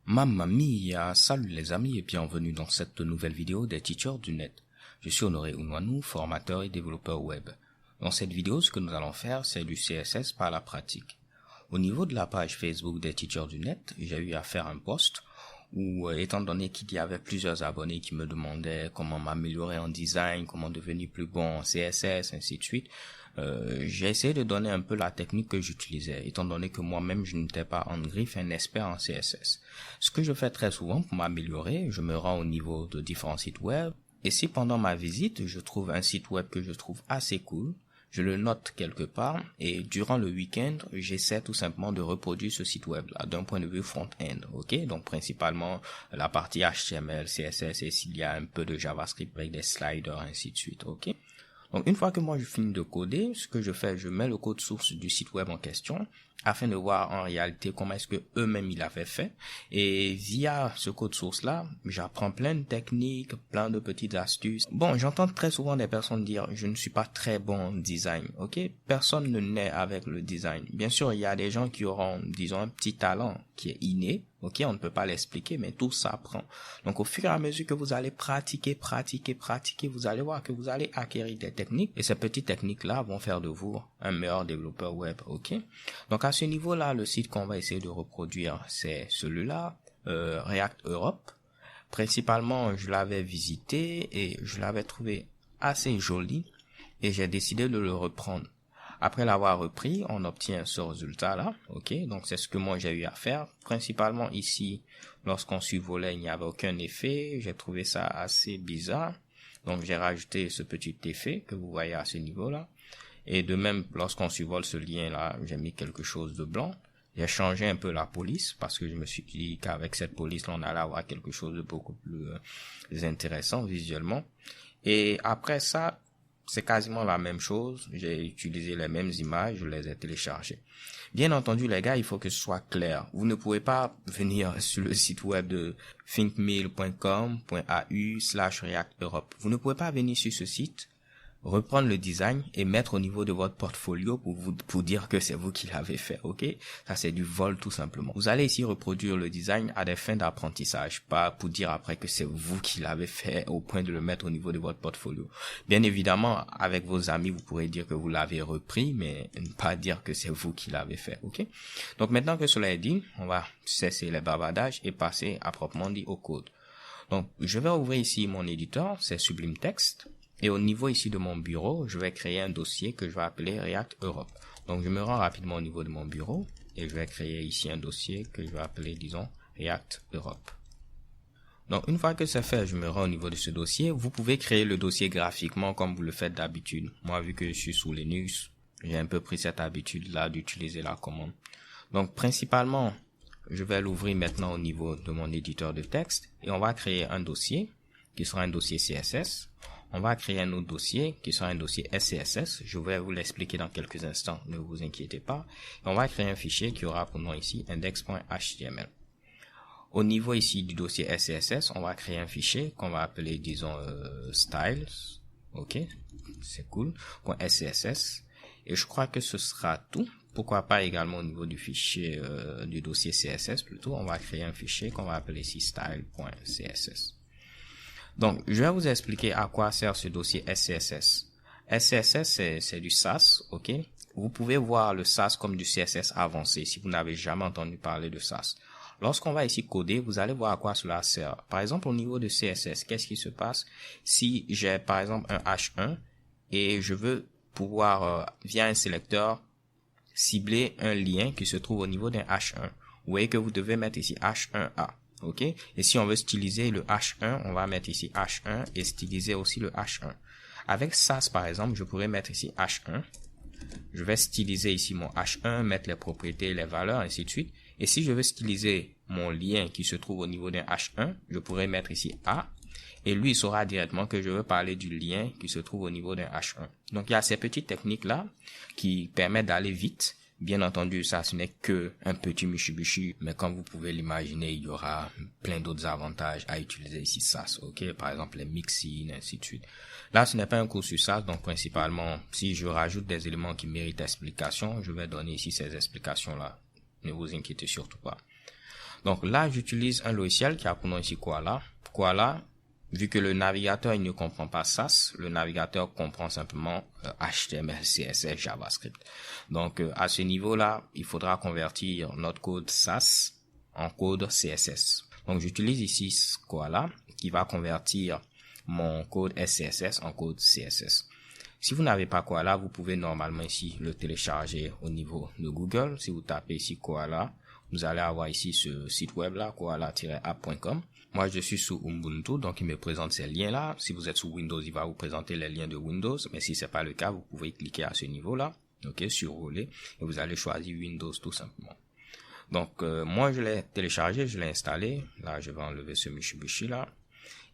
Mamma mia, salut les amis et bienvenue dans cette nouvelle vidéo des Teachers du Net. Je suis Honoré Unwanou, formateur et développeur web. Dans cette vidéo, ce que nous allons faire, c'est du CSS par la pratique. Au niveau de la page Facebook des Teachers du Net, j'ai eu à faire un post où, étant donné qu'il y avait plusieurs abonnés qui me demandaient comment m'améliorer en design, comment devenir plus bon en CSS, ainsi de suite, j'ai essayé de donner un peu la technique que j'utilisais, étant donné que moi-même je n'étais pas en griffe un expert en CSS. Ce que je fais très souvent pour m'améliorer, je me rends au niveau de différents sites web, et si pendant ma visite, je trouve un site web que je trouve assez cool, je le note quelque part, et durant le week-end, j'essaie tout simplement de reproduire ce site web-là d'un point de vue front-end, ok? Donc principalement la partie HTML, CSS, et s'il y a un peu de JavaScript avec des sliders, ainsi de suite, ok? Donc une fois que moi je finis de coder, ce que je fais, je mets le code source du site web en question afin de voir en réalité comment est-ce que eux-mêmes ils l'avaient fait, et via ce code source là, j'apprends plein de techniques, plein de petites astuces. Bon, j'entends très souvent des personnes dire je ne suis pas très bon en design, ok? Personne ne naît avec le design. Bien sûr, il y a des gens qui auront, disons, un petit talent qui est inné, ok? On ne peut pas l'expliquer, mais tout s'apprend. Donc au fur et à mesure que vous allez pratiquer, vous allez voir que vous allez acquérir des techniques, et ces petites techniques-là vont faire de vous un meilleur développeur web, ok? Donc à ce niveau-là, le site qu'on va essayer de reproduire, c'est celui-là, React Europe. Principalement, je l'avais visité et je l'avais trouvé assez joli et j'ai décidé de le reprendre. Après l'avoir repris, on obtient ce résultat-là, ok? Donc c'est ce que moi j'ai eu à faire. Principalement ici, lorsqu'on survolait, il n'y avait aucun effet. J'ai trouvé ça assez bizarre. Donc j'ai rajouté ce petit effet que vous voyez à ce niveau-là. Et de même, lorsqu'on survole ce lien-là, j'ai mis quelque chose de blanc. J'ai changé un peu la police parce que je me suis dit qu'avec cette police-là, on allait avoir quelque chose de beaucoup plus intéressant visuellement. Et après ça, c'est quasiment la même chose. J'ai utilisé les mêmes images, je les ai téléchargées. Bien entendu, les gars, il faut que ce soit clair. Vous ne pouvez pas venir sur le site web de thinkmill.com.au/React Europe. Vous ne pouvez pas venir sur ce site, reprendre le design et mettre au niveau de votre portfolio pour dire que c'est vous qui l'avez fait, ok? Ça, c'est du vol tout simplement. Vous allez ici reproduire le design à des fins d'apprentissage, pas pour dire après que c'est vous qui l'avez fait au point de le mettre au niveau de votre portfolio. Bien évidemment, avec vos amis, vous pourrez dire que vous l'avez repris, mais ne pas dire que c'est vous qui l'avez fait, ok? Donc maintenant que cela est dit, on va cesser les bavardages et passer à proprement dit au code. Donc, je vais ouvrir ici mon éditeur, c'est Sublime Text. Et au niveau ici de mon bureau, je vais créer un dossier que je vais appeler React Europe. Donc je me rends rapidement au niveau de mon bureau et je vais créer ici un dossier que je vais appeler, disons, React Europe. Donc une fois que c'est fait, je me rends au niveau de ce dossier. Vous pouvez créer le dossier graphiquement comme vous le faites d'habitude. Moi, vu que je suis sous Linux, j'ai un peu pris cette habitude-là d'utiliser la commande. Donc principalement, je vais l'ouvrir maintenant au niveau de mon éditeur de texte et on va créer un dossier qui sera un dossier CSS. On va créer un autre dossier qui sera un dossier SCSS. Je vais vous l'expliquer dans quelques instants, ne vous inquiétez pas. Et on va créer un fichier qui aura pour nom ici index.html. Au niveau ici du dossier SCSS, on va créer un fichier qu'on va appeler, disons, styles. Ok, c'est cool. .scss. Et je crois que ce sera tout. Pourquoi pas également au niveau du fichier du dossier CSS plutôt. On va créer un fichier qu'on va appeler ici style.css. Donc, je vais vous expliquer à quoi sert ce dossier SCSS. SCSS, c'est du SAS, ok? Vous pouvez voir le SAS comme du CSS avancé si vous n'avez jamais entendu parler de SAS. Lorsqu'on va ici coder, vous allez voir à quoi cela sert. Par exemple, au niveau de CSS, qu'est-ce qui se passe si j'ai par exemple un H1 et je veux pouvoir, via un sélecteur, cibler un lien qui se trouve au niveau d'un H1. Vous voyez que vous devez mettre ici H1A. Ok, et si on veut styliser le H1, on va mettre ici H1 et styliser aussi le H1. Avec SAS par exemple, je pourrais mettre ici H1. Je vais styliser ici mon H1, mettre les propriétés, les valeurs, ainsi de suite. Et si je veux styliser mon lien qui se trouve au niveau d'un H1, je pourrais mettre ici A. Et lui, il saura directement que je veux parler du lien qui se trouve au niveau d'un H1. Donc, il y a ces petites techniques-là qui permettent d'aller vite. Bien entendu, ça, ce n'est que un petit michi-bichi, mais comme vous pouvez l'imaginer, il y aura plein d'autres avantages à utiliser ici SAS, ok? Par exemple, les mixins, ainsi de suite. Là, ce n'est pas un cours sur SAS, donc principalement, si je rajoute des éléments qui méritent explication, je vais donner ici ces explications-là. Ne vous inquiétez surtout pas. Donc là, j'utilise un logiciel qui a pour nom ici Koala. Koala, vu que le navigateur il ne comprend pas SAS, le navigateur comprend simplement HTML, CSS, JavaScript. Donc à ce niveau-là, il faudra convertir notre code SAS en code CSS. Donc j'utilise ici Koala qui va convertir mon code SCSS en code CSS. Si vous n'avez pas Koala, vous pouvez normalement ici le télécharger au niveau de Google. Si vous tapez ici Koala, vous allez avoir ici ce site web là, koala-app.com. Moi, je suis sous Ubuntu, donc il me présente ces liens-là. Si vous êtes sous Windows, il va vous présenter les liens de Windows. Mais si c'est pas le cas, vous pouvez cliquer à ce niveau-là, ok, survoler, et vous allez choisir Windows tout simplement. Donc, moi, je l'ai téléchargé, je l'ai installé. Là, je vais enlever ce Mitsubishi là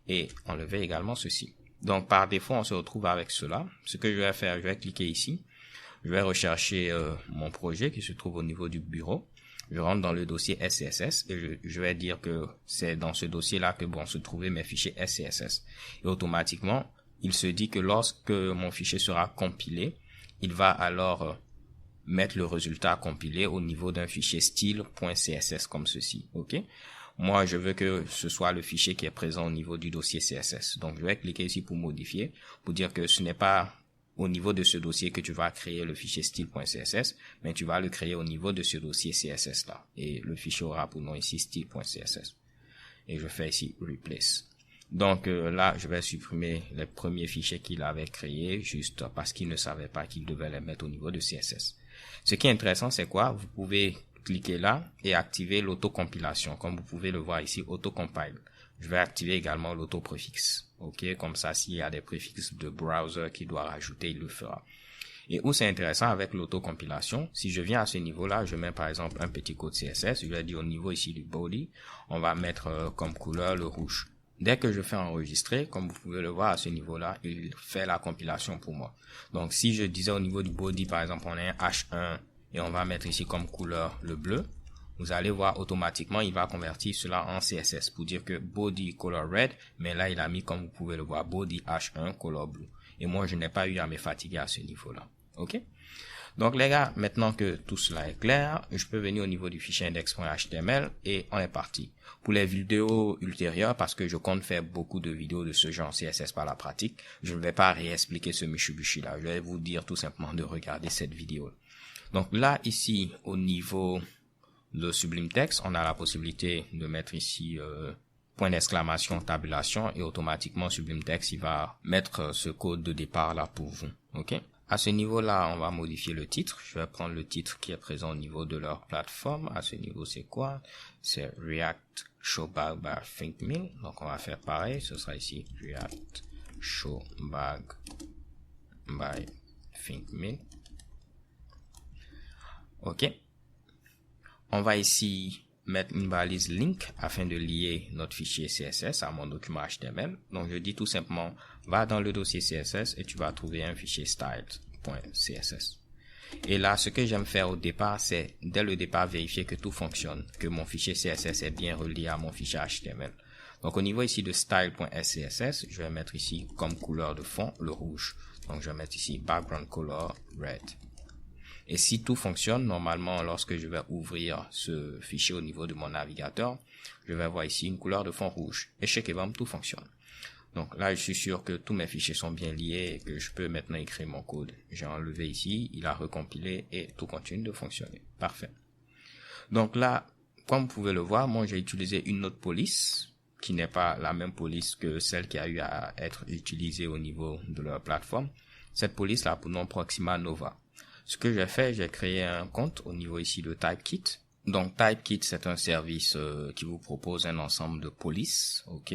et enlever également ceci. Donc, par défaut, on se retrouve avec cela. Ce que je vais faire, je vais cliquer ici. Je vais rechercher mon projet qui se trouve au niveau du bureau. Je rentre dans le dossier SCSS et je vais dire que c'est dans ce dossier-là que vont se trouver mes fichiers SCSS. Et automatiquement, il se dit que lorsque mon fichier sera compilé, il va alors mettre le résultat compilé au niveau d'un fichier style.css comme ceci. Ok? Moi, je veux que ce soit le fichier qui est présent au niveau du dossier CSS. Donc, je vais cliquer ici pour modifier, pour dire que ce n'est pas au niveau de ce dossier que tu vas créer le fichier style.css, mais tu vas le créer au niveau de ce dossier CSS là. Et le fichier aura pour nom ici style.css. Et je fais ici replace. Donc là, je vais supprimer les premiers fichiers qu'il avait créés juste parce qu'il ne savait pas qu'il devait les mettre au niveau de CSS. Ce qui est intéressant, c'est quoi? Vous pouvez cliquer là et activer l'autocompilation. Comme vous pouvez le voir ici, autocompile. Je vais activer également l'autopréfixe. Ok, comme ça, s'il y a des préfixes de browser qu'il doit rajouter, il le fera. Et où c'est intéressant avec l'autocompilation, si je viens à ce niveau-là, je mets par exemple un petit code CSS, je vais dire au niveau ici du body, on va mettre comme couleur le rouge. Dès que je fais enregistrer, comme vous pouvez le voir à ce niveau-là, il fait la compilation pour moi. Donc si je disais au niveau du body, par exemple, on a un H1 et on va mettre ici comme couleur le bleu, vous allez voir automatiquement, il va convertir cela en CSS pour dire que body color red, mais là il a mis, comme vous pouvez le voir, body H1 color blue. Et moi je n'ai pas eu à me fatiguer à ce niveau-là. Ok? Donc les gars, maintenant que tout cela est clair, je peux venir au niveau du fichier index.html et on est parti. Pour les vidéos ultérieures, parce que je compte faire beaucoup de vidéos de ce genre CSS par la pratique, je ne vais pas réexpliquer ce Mitsubishi là. Je vais vous dire tout simplement de regarder cette vidéo. Donc là, ici, au niveau de Sublime Text, on a la possibilité de mettre ici point d'exclamation, tabulation, et automatiquement Sublime Text, il va mettre ce code de départ là pour vous. Ok? À ce niveau-là, on va modifier le titre. Je vais prendre le titre qui est présent au niveau de leur plateforme. À ce niveau, c'est quoi? C'est React Show Bag by ThinkMill. Donc, on va faire pareil. Ce sera ici React Show Bag by ThinkMill. Ok. On va ici mettre une balise link afin de lier notre fichier CSS à mon document HTML. Donc, je dis tout simplement, va dans le dossier CSS et tu vas trouver un fichier style.css. Et là, ce que j'aime faire au départ, c'est dès le départ vérifier que tout fonctionne, que mon fichier CSS est bien relié à mon fichier HTML. Donc, au niveau ici de style.css, je vais mettre ici comme couleur de fond le rouge. Donc, je vais mettre ici background color red. Et si tout fonctionne, normalement, lorsque je vais ouvrir ce fichier au niveau de mon navigateur, je vais voir ici une couleur de fond rouge. Et chez Kebam, tout fonctionne. Donc là, je suis sûr que tous mes fichiers sont bien liés et que je peux maintenant écrire mon code. J'ai enlevé ici, il a recompilé et tout continue de fonctionner. Parfait. Donc là, comme vous pouvez le voir, moi j'ai utilisé une autre police qui n'est pas la même police que celle qui a eu à être utilisée au niveau de leur plateforme. Cette police là pour nom Proxima Nova. Ce que j'ai fait, j'ai créé un compte au niveau ici de Typekit. Donc Typekit, c'est un service qui vous propose un ensemble de polices, ok,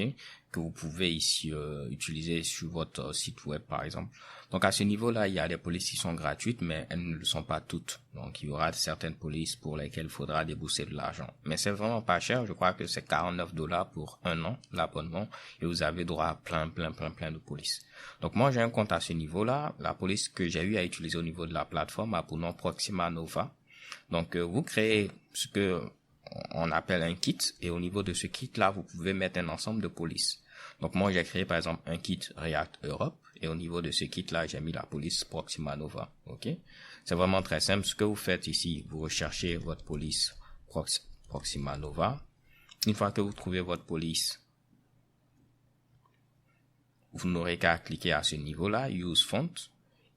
que vous pouvez ici utiliser sur votre site web par exemple. Donc à ce niveau-là, il y a des polices qui sont gratuites, mais elles ne le sont pas toutes. Donc il y aura certaines polices pour lesquelles il faudra débourser de l'argent. Mais c'est vraiment pas cher, je crois que c'est $49 pour un an l'abonnement et vous avez droit à plein de polices. Donc moi j'ai un compte à ce niveau-là. La police que j'ai eu à utiliser au niveau de la plateforme a pour nom Proxima Nova. Donc vous créez ce que on appelle un kit et au niveau de ce kit là vous pouvez mettre un ensemble de polices. Donc moi j'ai créé par exemple un kit React Europe et au niveau de ce kit là j'ai mis la police Proxima Nova. Ok, c'est vraiment très simple. Ce que vous faites ici, vous recherchez votre police Proxima Nova Une fois que vous trouvez votre police, vous n'aurez qu'à cliquer à ce niveau-là, Use Font,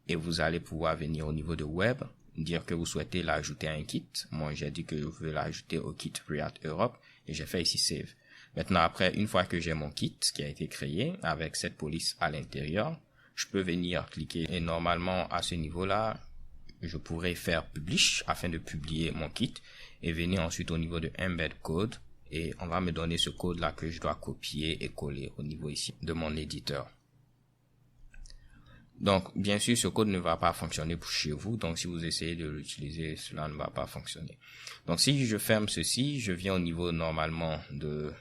et vous allez pouvoir venir au niveau de Web, dire que vous souhaitez l'ajouter à un kit. Moi, j'ai dit que je veux l'ajouter au kit React Europe, et j'ai fait ici Save. Maintenant, après, une fois que j'ai mon kit qui a été créé avec cette police à l'intérieur, je peux venir cliquer, et normalement, à ce niveau-là, je pourrais faire Publish afin de publier mon kit, et venir ensuite au niveau de Embed Code, et on va me donner ce code-là que je dois copier et coller au niveau ici de mon éditeur. Donc, bien sûr, ce code ne va pas fonctionner pour chez vous. Donc, si vous essayez de l'utiliser, cela ne va pas fonctionner. Donc, si je ferme ceci, je viens au niveau normalement de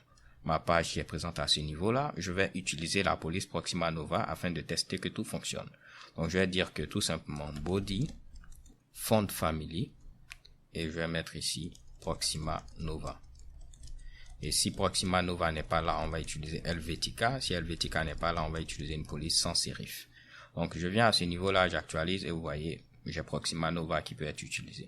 ma page qui est présente à ce niveau-là. Je vais utiliser la police Proxima Nova afin de tester que tout fonctionne. Donc, je vais dire que tout simplement body, font family, et je vais mettre ici Proxima Nova. Et si Proxima Nova n'est pas là, on va utiliser Helvetica. Si Helvetica n'est pas là, on va utiliser une police sans sérif. Donc, je viens à ce niveau-là, j'actualise et vous voyez, j'ai Proxima Nova qui peut être utilisé.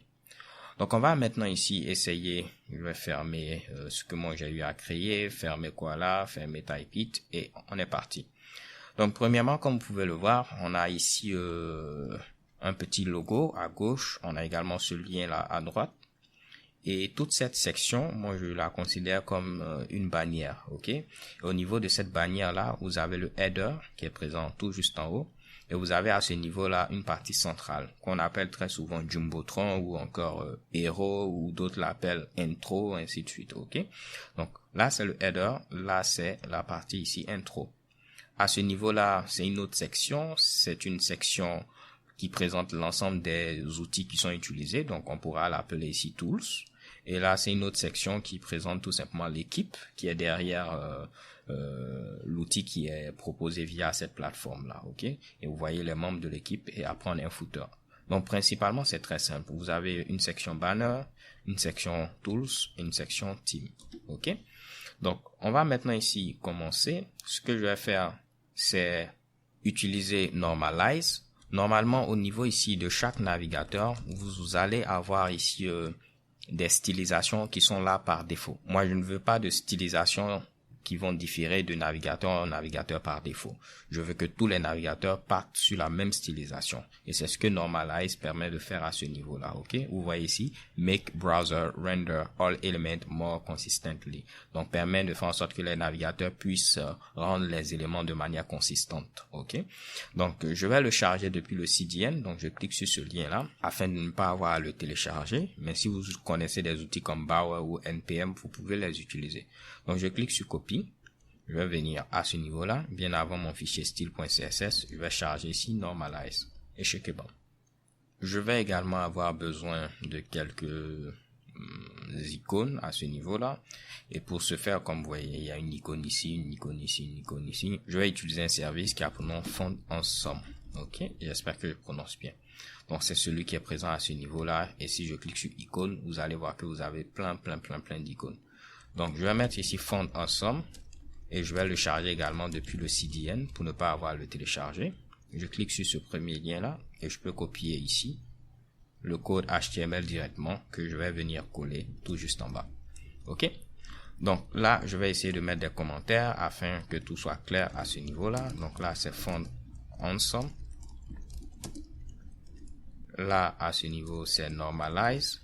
Donc, on va maintenant ici essayer, je vais fermer ce que moi j'ai eu à créer, fermer Koala, fermer Typeit et on est parti. Donc, premièrement, comme vous pouvez le voir, on a ici un petit logo à gauche, on a également ce lien-là à droite. Et toute cette section, moi je la considère comme une bannière, ok? Et au niveau de cette bannière-là, vous avez le header qui est présent tout juste en haut. Et vous avez à ce niveau-là une partie centrale qu'on appelle très souvent Jumbotron ou encore Hero ou d'autres l'appellent Intro, ainsi de suite, ok? Donc là c'est le header, là c'est la partie ici Intro. À ce niveau-là, c'est une autre section, c'est une section qui présente l'ensemble des outils qui sont utilisés, donc on pourra l'appeler ici Tools. Et là, c'est une autre section qui présente tout simplement l'équipe qui est derrière l'outil qui est proposé via cette plateforme-là, ok? Et vous voyez les membres de l'équipe et après on a un footer. Donc, principalement, c'est très simple. Vous avez une section banner, une section tools et une section team, ok? Donc, on va maintenant ici commencer. Ce que je vais faire, c'est utiliser Normalize. Normalement, au niveau ici de chaque navigateur, vous allez avoir ici des stylisations qui sont là par défaut. Moi, je ne veux pas de stylisation qui vont différer de navigateur en navigateur par défaut. Je veux que tous les navigateurs partent sur la même stylisation. Et c'est ce que Normalize permet de faire à ce niveau-là, ok? Vous voyez ici, Make Browser Render All Elements More Consistently. Donc, permet de faire en sorte que les navigateurs puissent rendre les éléments de manière consistante, ok? Donc, je vais le charger depuis le CDN. Donc, je clique sur ce lien-là afin de ne pas avoir à le télécharger. Mais si vous connaissez des outils comme Bower ou NPM, vous pouvez les utiliser. Donc, je clique sur Copie. Je vais venir à ce niveau-là. Bien avant mon fichier style.css, je vais charger ici Normalize. Et checker bon. Je vais également avoir besoin de quelques icônes à ce niveau-là. Et pour ce faire, comme vous voyez, il y a une icône ici, une icône ici, une icône ici. Je vais utiliser un service qui a pour nom Font Ensemble. Ok, j'espère que je prononce bien. Donc, c'est celui qui est présent à ce niveau-là. Et si je clique sur icône, vous allez voir que vous avez plein d'icônes. Donc, je vais mettre ici Font Ensemble et je vais le charger également depuis le CDN pour ne pas avoir à le télécharger. Je clique sur ce premier lien-là et je peux copier ici le code HTML directement que je vais venir coller tout juste en bas. Ok? Donc là, je vais essayer de mettre des commentaires afin que tout soit clair à ce niveau-là. Donc là, c'est Font Ensemble. Là, à ce niveau, c'est Normalize.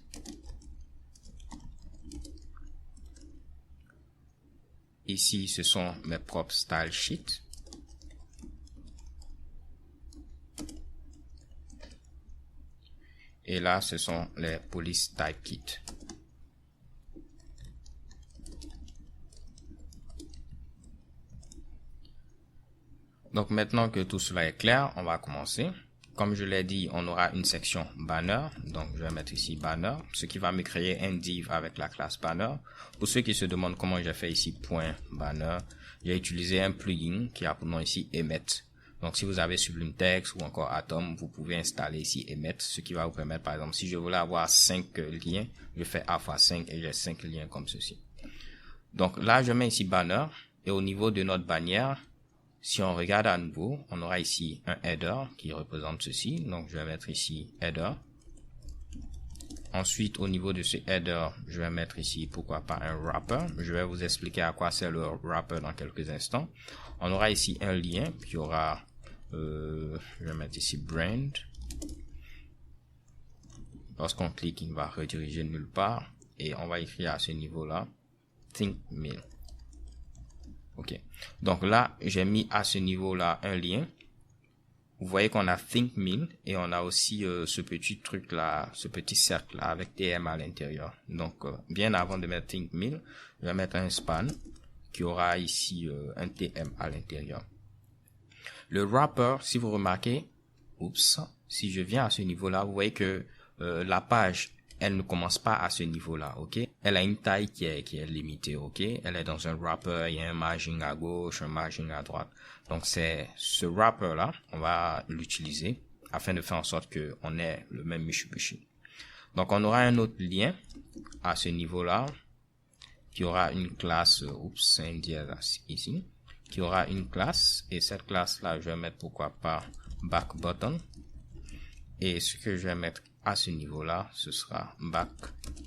Ici, ce sont mes propres style sheets. Et là, ce sont les police type kits. Donc, maintenant que tout cela est clair, on va commencer. Comme je l'ai dit, on aura une section banner. Donc, je vais mettre ici banner, ce qui va me créer un div avec la classe banner. Pour ceux qui se demandent comment j'ai fait ici .banner, j'ai utilisé un plugin qui a pour nom ici Emmet. Donc, si vous avez Sublime Text ou encore Atom, vous pouvez installer ici Emmet, ce qui va vous permettre, par exemple, si je voulais avoir 5 liens, je fais A fois 5 et j'ai 5 liens comme ceci. Donc, là, je mets ici banner et au niveau de notre bannière, si on regarde à nouveau, on aura ici un header qui représente ceci. Donc, je vais mettre ici header. Ensuite, au niveau de ce header, je vais mettre ici, pourquoi pas un wrapper. Je vais vous expliquer à quoi sert le wrapper dans quelques instants. On aura ici un lien, puis il y aura, je vais mettre ici brand. Lorsqu'on clique, il va rediriger nulle part. Et on va écrire à ce niveau-là, ThinkMill. Ok. Donc là, j'ai mis à ce niveau-là un lien. Vous voyez qu'on a ThinkMill et on a aussi ce petit truc là, ce petit cercle là avec TM à l'intérieur. Donc bien avant de mettre ThinkMill, je vais mettre un span qui aura ici un TM à l'intérieur. Le wrapper, si vous remarquez, si je viens à ce niveau-là, vous voyez que la page, elle ne commence pas à ce niveau-là, ok? Elle a une taille qui est limitée, ok? Elle est dans un wrapper, il y a un margin à gauche, un margin à droite. Donc c'est ce wrapper-là, on va l'utiliser afin de faire en sorte que on ait le même Mitsubishi. Donc on aura un autre lien à ce niveau-là qui aura une classe, un dièse ici, qui aura une classe et cette classe-là, je vais mettre pourquoi pas back button. Et ce que je vais mettre à ce niveau-là, ce sera back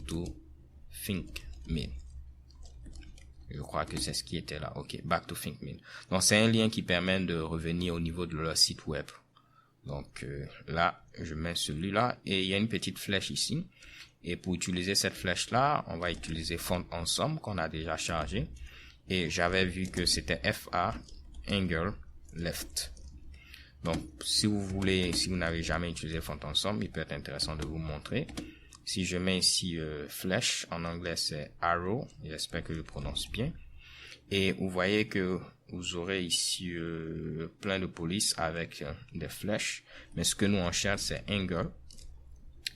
to ThinkMill. Je crois que c'est ce qui était là. Ok, back to ThinkMill. Donc, c'est un lien qui permet de revenir au niveau de leur site web. Donc, là, je mets celui-là et il y a une petite flèche ici. Et pour utiliser cette flèche-là, on va utiliser Font Ensemble qu'on a déjà chargé. Et j'avais vu que c'était FA Angle Left. Donc, si vous n'avez jamais utilisé Font Ensemble, il peut être intéressant de vous montrer. Si je mets ici flèche, en anglais c'est arrow, j'espère que je prononce bien. Et vous voyez que vous aurez ici plein de polices avec des flèches. Mais ce que nous on cherche c'est angle.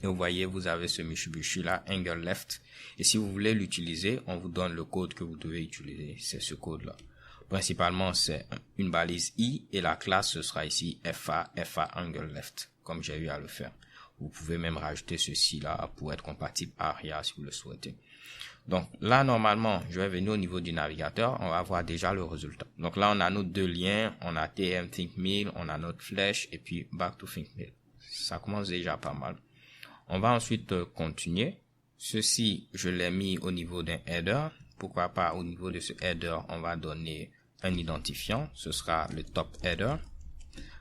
Et vous voyez, vous avez ce Mitsubishi là, angle left. Et si vous voulez l'utiliser, on vous donne le code que vous devez utiliser. C'est ce code là. Principalement, c'est une balise I et la classe, ce sera ici FA angle left, comme j'ai eu à le faire. Vous pouvez même rajouter ceci là pour être compatible ARIA si vous le souhaitez. Donc là, normalement, je vais venir au niveau du navigateur, on va voir déjà le résultat. Donc là, on a nos deux liens, on a TM ThinkMill, on a notre flèche et puis Back to ThinkMill. Ça commence déjà pas mal. On va ensuite continuer. Ceci, je l'ai mis au niveau d'un header. Pourquoi pas au niveau de ce header, on va donner un identifiant. Ce sera le top header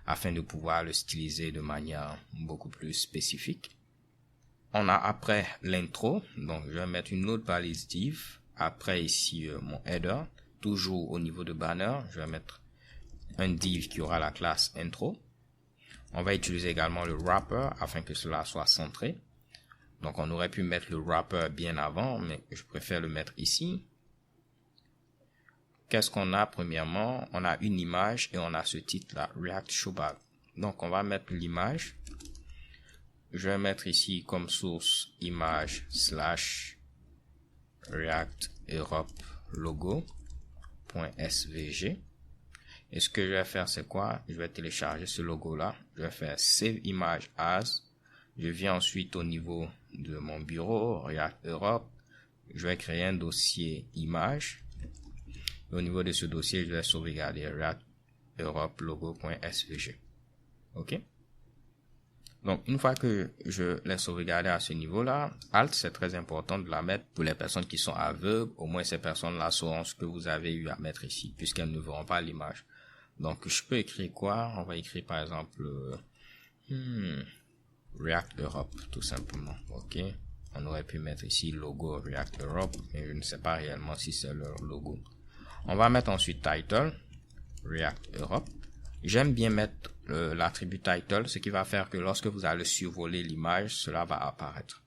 afin de pouvoir le styliser de manière beaucoup plus spécifique. On a après l'intro. Donc, je vais mettre une autre balise div. Après ici, mon header. Toujours au niveau de banner, je vais mettre un div qui aura la classe intro. On va utiliser également le wrapper afin que cela soit centré. Donc, on aurait pu mettre le wrapper bien avant, mais je préfère le mettre ici. Qu'est-ce qu'on a premièrement? On a une image et on a ce titre-là, React Showbag. Donc, on va mettre l'image. Je vais mettre ici comme source image / React Europe logo.svg. Et ce que je vais faire, c'est quoi? Je vais télécharger ce logo-là. Je vais faire Save Image As. Je viens ensuite au niveau de mon bureau, React Europe. Je vais créer un dossier image. Et au niveau de ce dossier, je vais sauvegarder React Europe logo.svg. OK? Donc, une fois que je l'ai sauvegardé à ce niveau-là, Alt, c'est très important de la mettre pour les personnes qui sont aveugles. Au moins, ces personnes-là sauront ce que vous avez eu à mettre ici, puisqu'elles ne verront pas l'image. Donc, je peux écrire quoi? On va écrire, par exemple, React Europe, tout simplement. OK? On aurait pu mettre ici logo React Europe, mais je ne sais pas réellement si c'est leur logo. On va mettre ensuite title, React Europe. J'aime bien mettre l'attribut title, ce qui va faire que lorsque vous allez survoler l'image, cela va apparaître.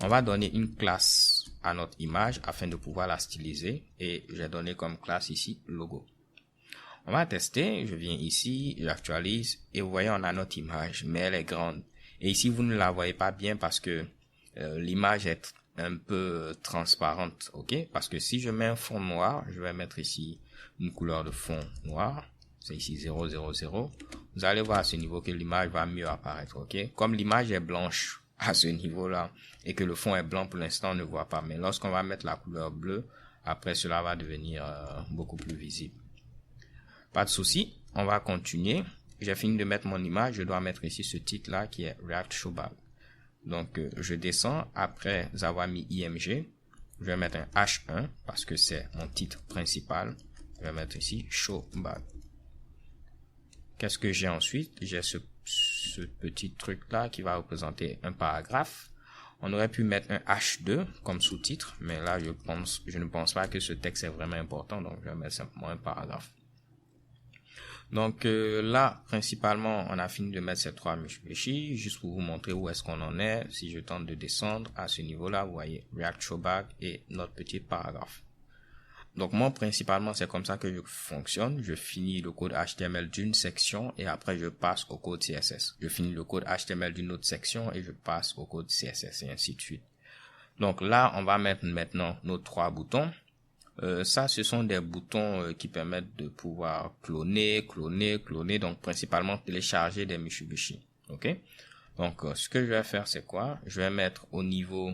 On va donner une classe à notre image afin de pouvoir la styliser et j'ai donné comme classe ici logo. On va tester, je viens ici, j'actualise et vous voyez on a notre image, mais elle est grande. Et ici vous ne la voyez pas bien parce que l'image est un peu transparente, ok? Parce que si je mets un fond noir, je vais mettre ici une couleur de fond noir. C'est ici 000. Vous allez voir à ce niveau que l'image va mieux apparaître, ok? Comme l'image est blanche à ce niveau-là et que le fond est blanc pour l'instant, on ne voit pas. Mais lorsqu'on va mettre la couleur bleue, après cela va devenir beaucoup plus visible. Pas de souci, on va continuer. J'ai fini de mettre mon image, je dois mettre ici ce titre-là qui est React Showbag. Donc, je descends après avoir mis IMG. Je vais mettre un H1 parce que c'est mon titre principal. Je vais mettre ici show bag. Qu'est-ce que j'ai ensuite? J'ai ce petit truc là qui va représenter un paragraphe. On aurait pu mettre un H2 comme sous-titre, mais là je ne pense pas que ce texte est vraiment important, donc je vais mettre simplement un paragraphe. Donc là, principalement, on a fini de mettre ces trois Mitsubishi, juste pour vous montrer où est-ce qu'on en est. Si je tente de descendre à ce niveau-là, vous voyez React Showbag et notre petit paragraphe. Donc moi, principalement, c'est comme ça que je fonctionne. Je finis le code HTML d'une section et après je passe au code CSS. Je finis le code HTML d'une autre section et je passe au code CSS et ainsi de suite. Donc là, on va mettre maintenant nos trois boutons. Ça, ce sont des boutons qui permettent de pouvoir cloner. Donc principalement télécharger des Mitsubishi. Ok. Donc ce que je vais faire, c'est quoi? Je vais mettre au niveau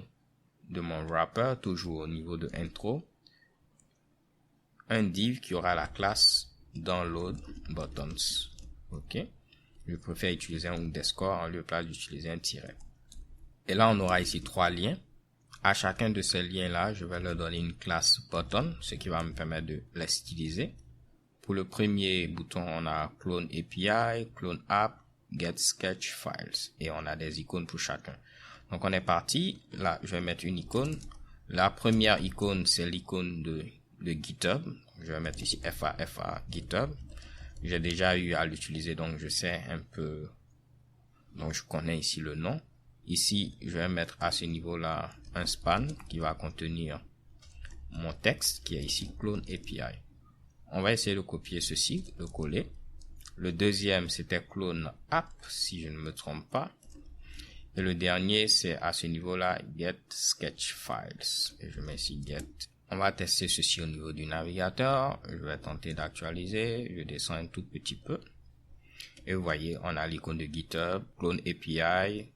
de mon wrapper, toujours au niveau de intro, un div qui aura la classe download buttons. Ok. Je préfère utiliser un underscore en lieu de place d'utiliser un tiret. Et là, on aura ici trois liens. À chacun de ces liens-là, je vais leur donner une classe button, ce qui va me permettre de les styliser. Pour le premier bouton, on a clone API, clone app, get sketch files. Et on a des icônes pour chacun. Donc, on est parti. Là, je vais mettre une icône. La première icône, c'est l'icône de GitHub. Je vais mettre ici FA GitHub. J'ai déjà eu à l'utiliser, donc je sais un peu. Donc, je connais ici le nom. Ici, je vais mettre à ce niveau-là un span qui va contenir mon texte qui est ici clone API. On va essayer de copier ceci, de coller. Le deuxième, c'était clone app, si je ne me trompe pas. Et le dernier, c'est à ce niveau-là, get sketch files. Et je mets ici get. On va tester ceci au niveau du navigateur. Je vais tenter d'actualiser. Je descends un tout petit peu. Et vous voyez, on a l'icône de GitHub, clone API.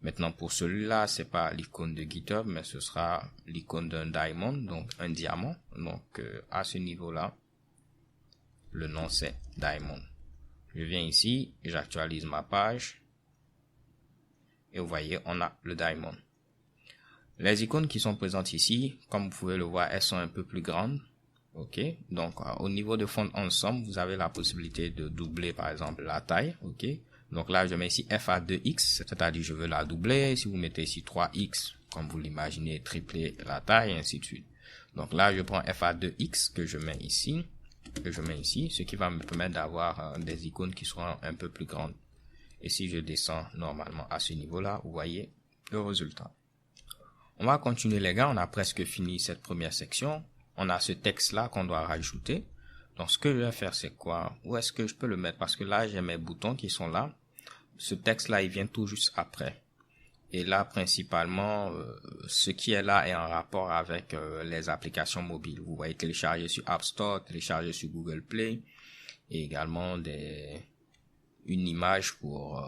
Maintenant, pour celui-là, c'est pas l'icône de GitHub, mais ce sera l'icône d'un diamond, donc un diamant. Donc, à ce niveau-là, le nom c'est diamond. Je viens ici, j'actualise ma page. Et vous voyez, on a le diamond. Les icônes qui sont présentes ici, comme vous pouvez le voir, elles sont un peu plus grandes. Ok. Donc, au niveau de fond ensemble, vous avez la possibilité de doubler, par exemple, la taille. Ok. Donc là, je mets ici FA2X, c'est-à-dire je veux la doubler. Si vous mettez ici 3X, comme vous l'imaginez, tripler la taille, et ainsi de suite. Donc là, je prends FA2X que je mets ici, ce qui va me permettre d'avoir des icônes qui seront un peu plus grandes. Et si je descends normalement à ce niveau-là, vous voyez le résultat. On va continuer les gars, on a presque fini cette première section. On a ce texte-là qu'on doit rajouter. Donc ce que je vais faire, c'est quoi? Où est-ce que je peux le mettre? Parce que là, j'ai mes boutons qui sont là. Ce texte-là, il vient tout juste après. Et là, principalement, ce qui est là est en rapport avec les applications mobiles. Vous voyez télécharger sur App Store, télécharger sur Google Play, et également une image pour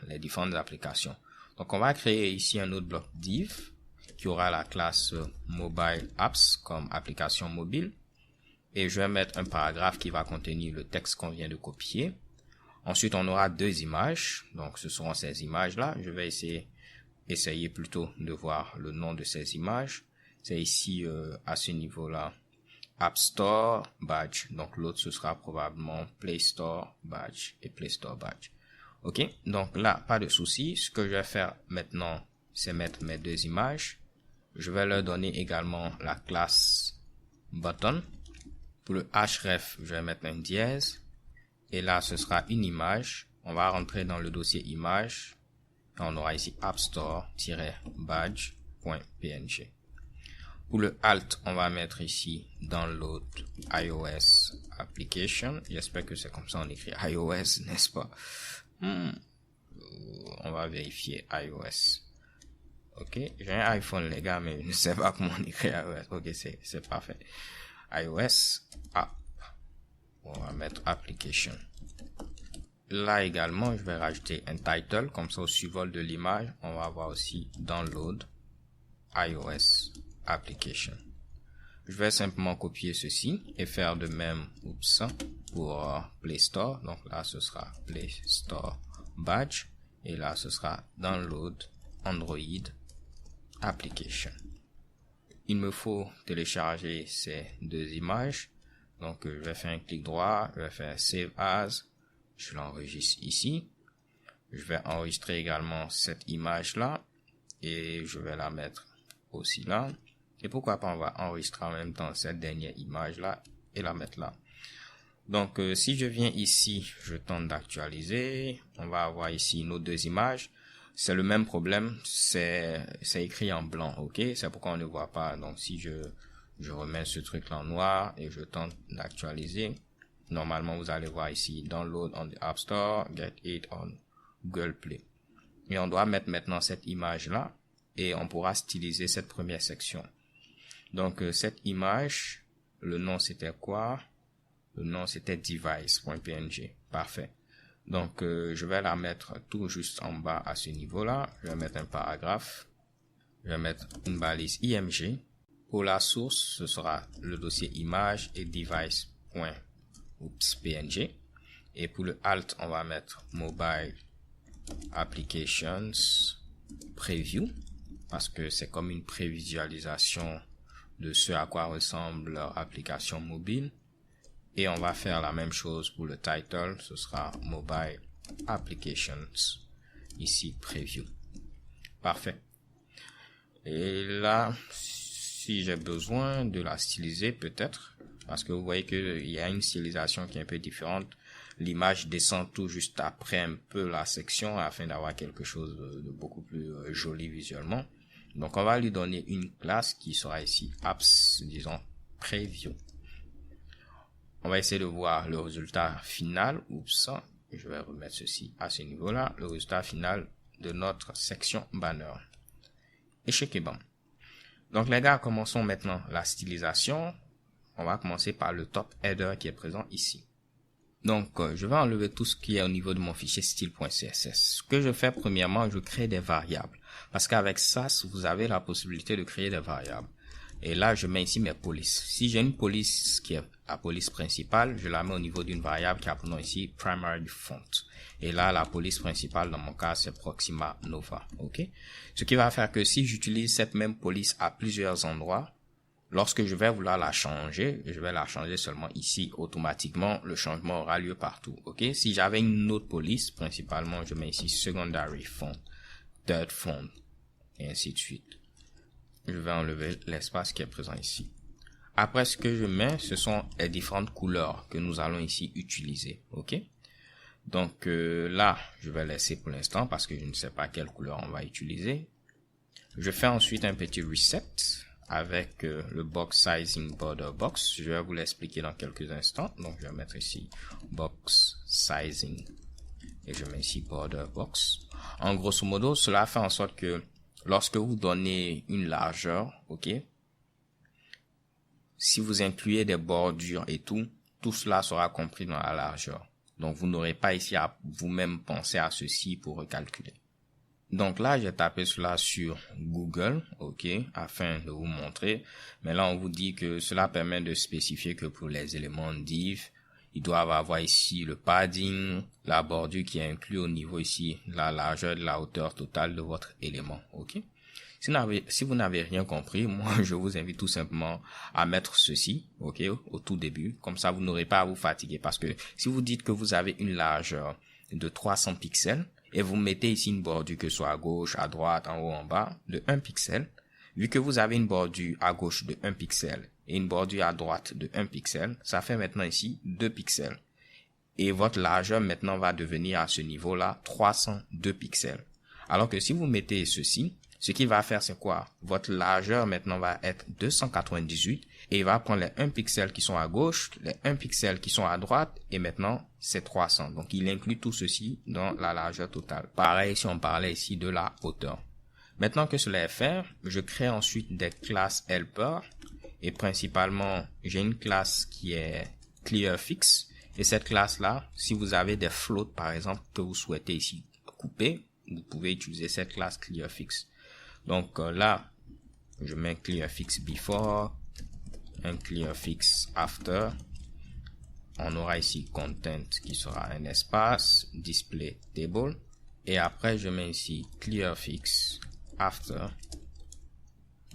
les différentes applications. Donc, on va créer ici un autre bloc div qui aura la classe Mobile Apps comme application mobile. Et je vais mettre un paragraphe qui va contenir le texte qu'on vient de copier. Ensuite, on aura deux images. Donc, ce seront ces images-là. Je vais essayer plutôt de voir le nom de ces images. C'est ici, à ce niveau-là, App Store Badge. Donc, l'autre, ce sera probablement Play Store Badge et Play Store Badge. OK? Donc, là, pas de souci. Ce que je vais faire maintenant, c'est mettre mes deux images. Je vais leur donner également la classe Button. Pour le href, je vais mettre un dièse. Et là, ce sera une image. On va rentrer dans le dossier image. Et on aura ici appstore-badge.png. Pour le alt, on va mettre ici download iOS application. J'espère que c'est comme ça on écrit iOS, n'est-ce pas? On va vérifier iOS. Ok, j'ai un iPhone les gars, mais je ne sais pas comment on écrit iOS. Ok, c'est parfait. iOS app. On va mettre application. Là également, je vais rajouter un title, comme ça au survol de l'image, on va avoir aussi download iOS application. Je vais simplement copier ceci et faire de même pour Play Store. Donc là, ce sera Play Store Badge et là, ce sera download Android Application. Il me faut télécharger ces deux images. Donc, je vais faire un clic droit, je vais faire Save As. Je l'enregistre ici. Je vais enregistrer également cette image-là et je vais la mettre aussi là. Et pourquoi pas, on va enregistrer en même temps cette dernière image-là et la mettre là. Donc, si je viens ici, je tente d'actualiser. On va avoir ici nos deux images. C'est le même problème, c'est écrit en blanc, ok? C'est pourquoi on ne voit pas. Donc, si je remets ce truc-là en noir et je tente d'actualiser, normalement, vous allez voir ici, Download on the App Store, Get it on Google Play. Et on doit mettre maintenant cette image-là et on pourra styliser cette première section. Donc, cette image, le nom c'était quoi? Le nom c'était device.png. Parfait. Donc, je vais la mettre tout juste en bas à ce niveau-là. Je vais mettre un paragraphe. Je vais mettre une balise IMG. Pour la source, ce sera le dossier image et device.png. Et pour le alt, on va mettre mobile applications preview. Parce que c'est comme une prévisualisation de ce à quoi ressemble leur application mobile. Et on va faire la même chose pour le title, ce sera Mobile Applications, ici Preview. Parfait. Et là, si j'ai besoin de la styliser peut-être, parce que vous voyez qu'il y a une stylisation qui est un peu différente, l'image descend tout juste après un peu la section afin d'avoir quelque chose de beaucoup plus joli visuellement. Donc on va lui donner une classe qui sera ici Apps, disons Preview. On va essayer de voir le résultat final. Oups, je vais remettre ceci à ce niveau-là. Le résultat final de notre section banner. Échec et bam. Donc les gars, commençons maintenant la stylisation. On va commencer par le top header qui est présent ici. Donc, je vais enlever tout ce qui est au niveau de mon fichier style.css. Ce que je fais premièrement, je crée des variables. Parce qu'avec SAS, vous avez la possibilité de créer des variables. Et là, je mets ici mes polices. Si j'ai une police qui est la police principale, je la mets au niveau d'une variable qui appelons ici primary font. Et là, la police principale, dans mon cas, c'est Proxima Nova. Ok? Ce qui va faire que si j'utilise cette même police à plusieurs endroits, lorsque je vais vouloir la changer, je vais la changer seulement ici. Automatiquement, le changement aura lieu partout. Ok? Si j'avais une autre police, principalement, je mets ici secondary font, third font, et ainsi de suite. Je vais enlever l'espace qui est présent ici. Après, ce que je mets, ce sont les différentes couleurs que nous allons ici utiliser. Ok? Donc là, je vais laisser pour l'instant parce que je ne sais pas quelle couleur on va utiliser. Je fais ensuite un petit reset avec le box sizing border box. Je vais vous l'expliquer dans quelques instants. Donc, je vais mettre ici box sizing et je mets ici border box. En grosso modo, cela fait en sorte que lorsque vous donnez une largeur, ok, si vous incluez des bordures et tout cela sera compris dans la largeur. Donc, vous n'aurez pas ici à vous-même penser à ceci pour recalculer. Donc là, j'ai tapé cela sur Google, ok, afin de vous montrer. Mais là, on vous dit que cela permet de spécifier que pour les éléments div, ils doivent avoir ici le padding, la bordure qui est inclus au niveau ici, la largeur de la hauteur totale de votre élément, ok. Si vous n'avez rien compris, moi, je vous invite tout simplement à mettre ceci, ok, au tout début. Comme ça, vous n'aurez pas à vous fatiguer. Parce que si vous dites que vous avez une largeur de 300 pixels, et vous mettez ici une bordure que ce soit à gauche, à droite, en haut, en bas, de 1 pixel, vu que vous avez une bordure à gauche de 1 pixel et une bordure à droite de 1 pixel, ça fait maintenant ici 2 pixels. Et votre largeur maintenant va devenir à ce niveau-là 302 pixels. Alors que si vous mettez ceci, ce qu'il va faire, c'est quoi? Votre largeur maintenant va être 298 et il va prendre les 1 pixel qui sont à gauche, les 1 pixel qui sont à droite et maintenant c'est 300. Donc il inclut tout ceci dans la largeur totale. Pareil si on parlait ici de la hauteur. Maintenant que cela est fait, je crée ensuite des classes helper et principalement j'ai une classe qui est clearFix et cette classe là, si vous avez des floats par exemple que vous souhaitez ici couper, vous pouvez utiliser cette classe clearFix. Donc là, je mets un clearFix before, un clearFix after. On aura ici content qui sera un espace, display table. Et après, je mets ici clearFix after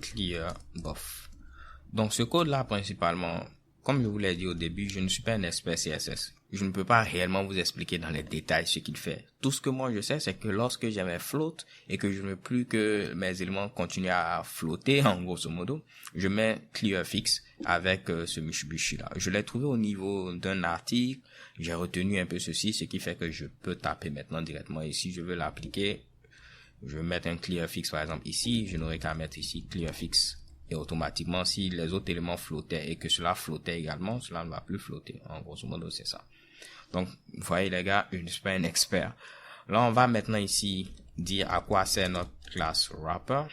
clear buff. Donc ce code là principalement, comme je vous l'ai dit au début, je ne suis pas un expert CSS. Je ne peux pas réellement vous expliquer dans les détails ce qu'il fait. Tout ce que moi je sais, c'est que lorsque j'ai mes floats et que je ne veux plus que mes éléments continuent à flotter, en grosso modo, je mets clearfix avec ce Mitsubishi là. Je l'ai trouvé au niveau d'un article, j'ai retenu un peu ceci, ce qui fait que je peux taper maintenant directement. Et si je veux l'appliquer, je vais mettre un clearfix par exemple ici, je n'aurai qu'à mettre ici clearfix. Et automatiquement, si les autres éléments flottaient et que cela flottait également, cela ne va plus flotter. En grosso modo, c'est ça. Donc, vous voyez les gars, je ne suis pas un expert. Là, on va maintenant ici dire à quoi sert notre classe wrapper.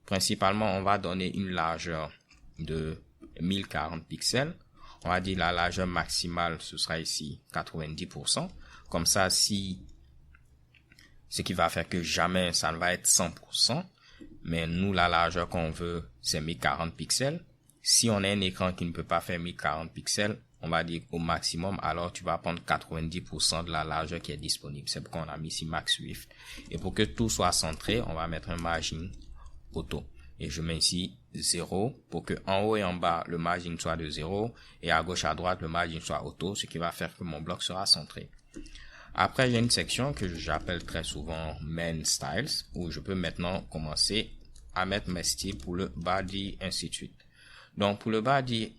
Principalement, on va donner une largeur de 1040 pixels. On va dire la largeur maximale, ce sera ici 90%. Comme ça, ce qui va faire que jamais ça ne va être 100%. Mais nous, la largeur qu'on veut, c'est 1040 pixels. Si on a un écran qui ne peut pas faire 1040 pixels, on va dire au maximum, alors tu vas prendre 90% de la largeur qui est disponible. C'est pourquoi on a mis ici max width. Et pour que tout soit centré, on va mettre un margin auto. Et je mets ici 0 pour que en haut et en bas, le margin soit de 0 et à gauche à droite, le margin soit auto, ce qui va faire que mon bloc sera centré. Après, j'ai une section que j'appelle très souvent Main Styles, où je peux maintenant commencer à mettre mes styles pour le body, ainsi de suite. Donc, pour le body,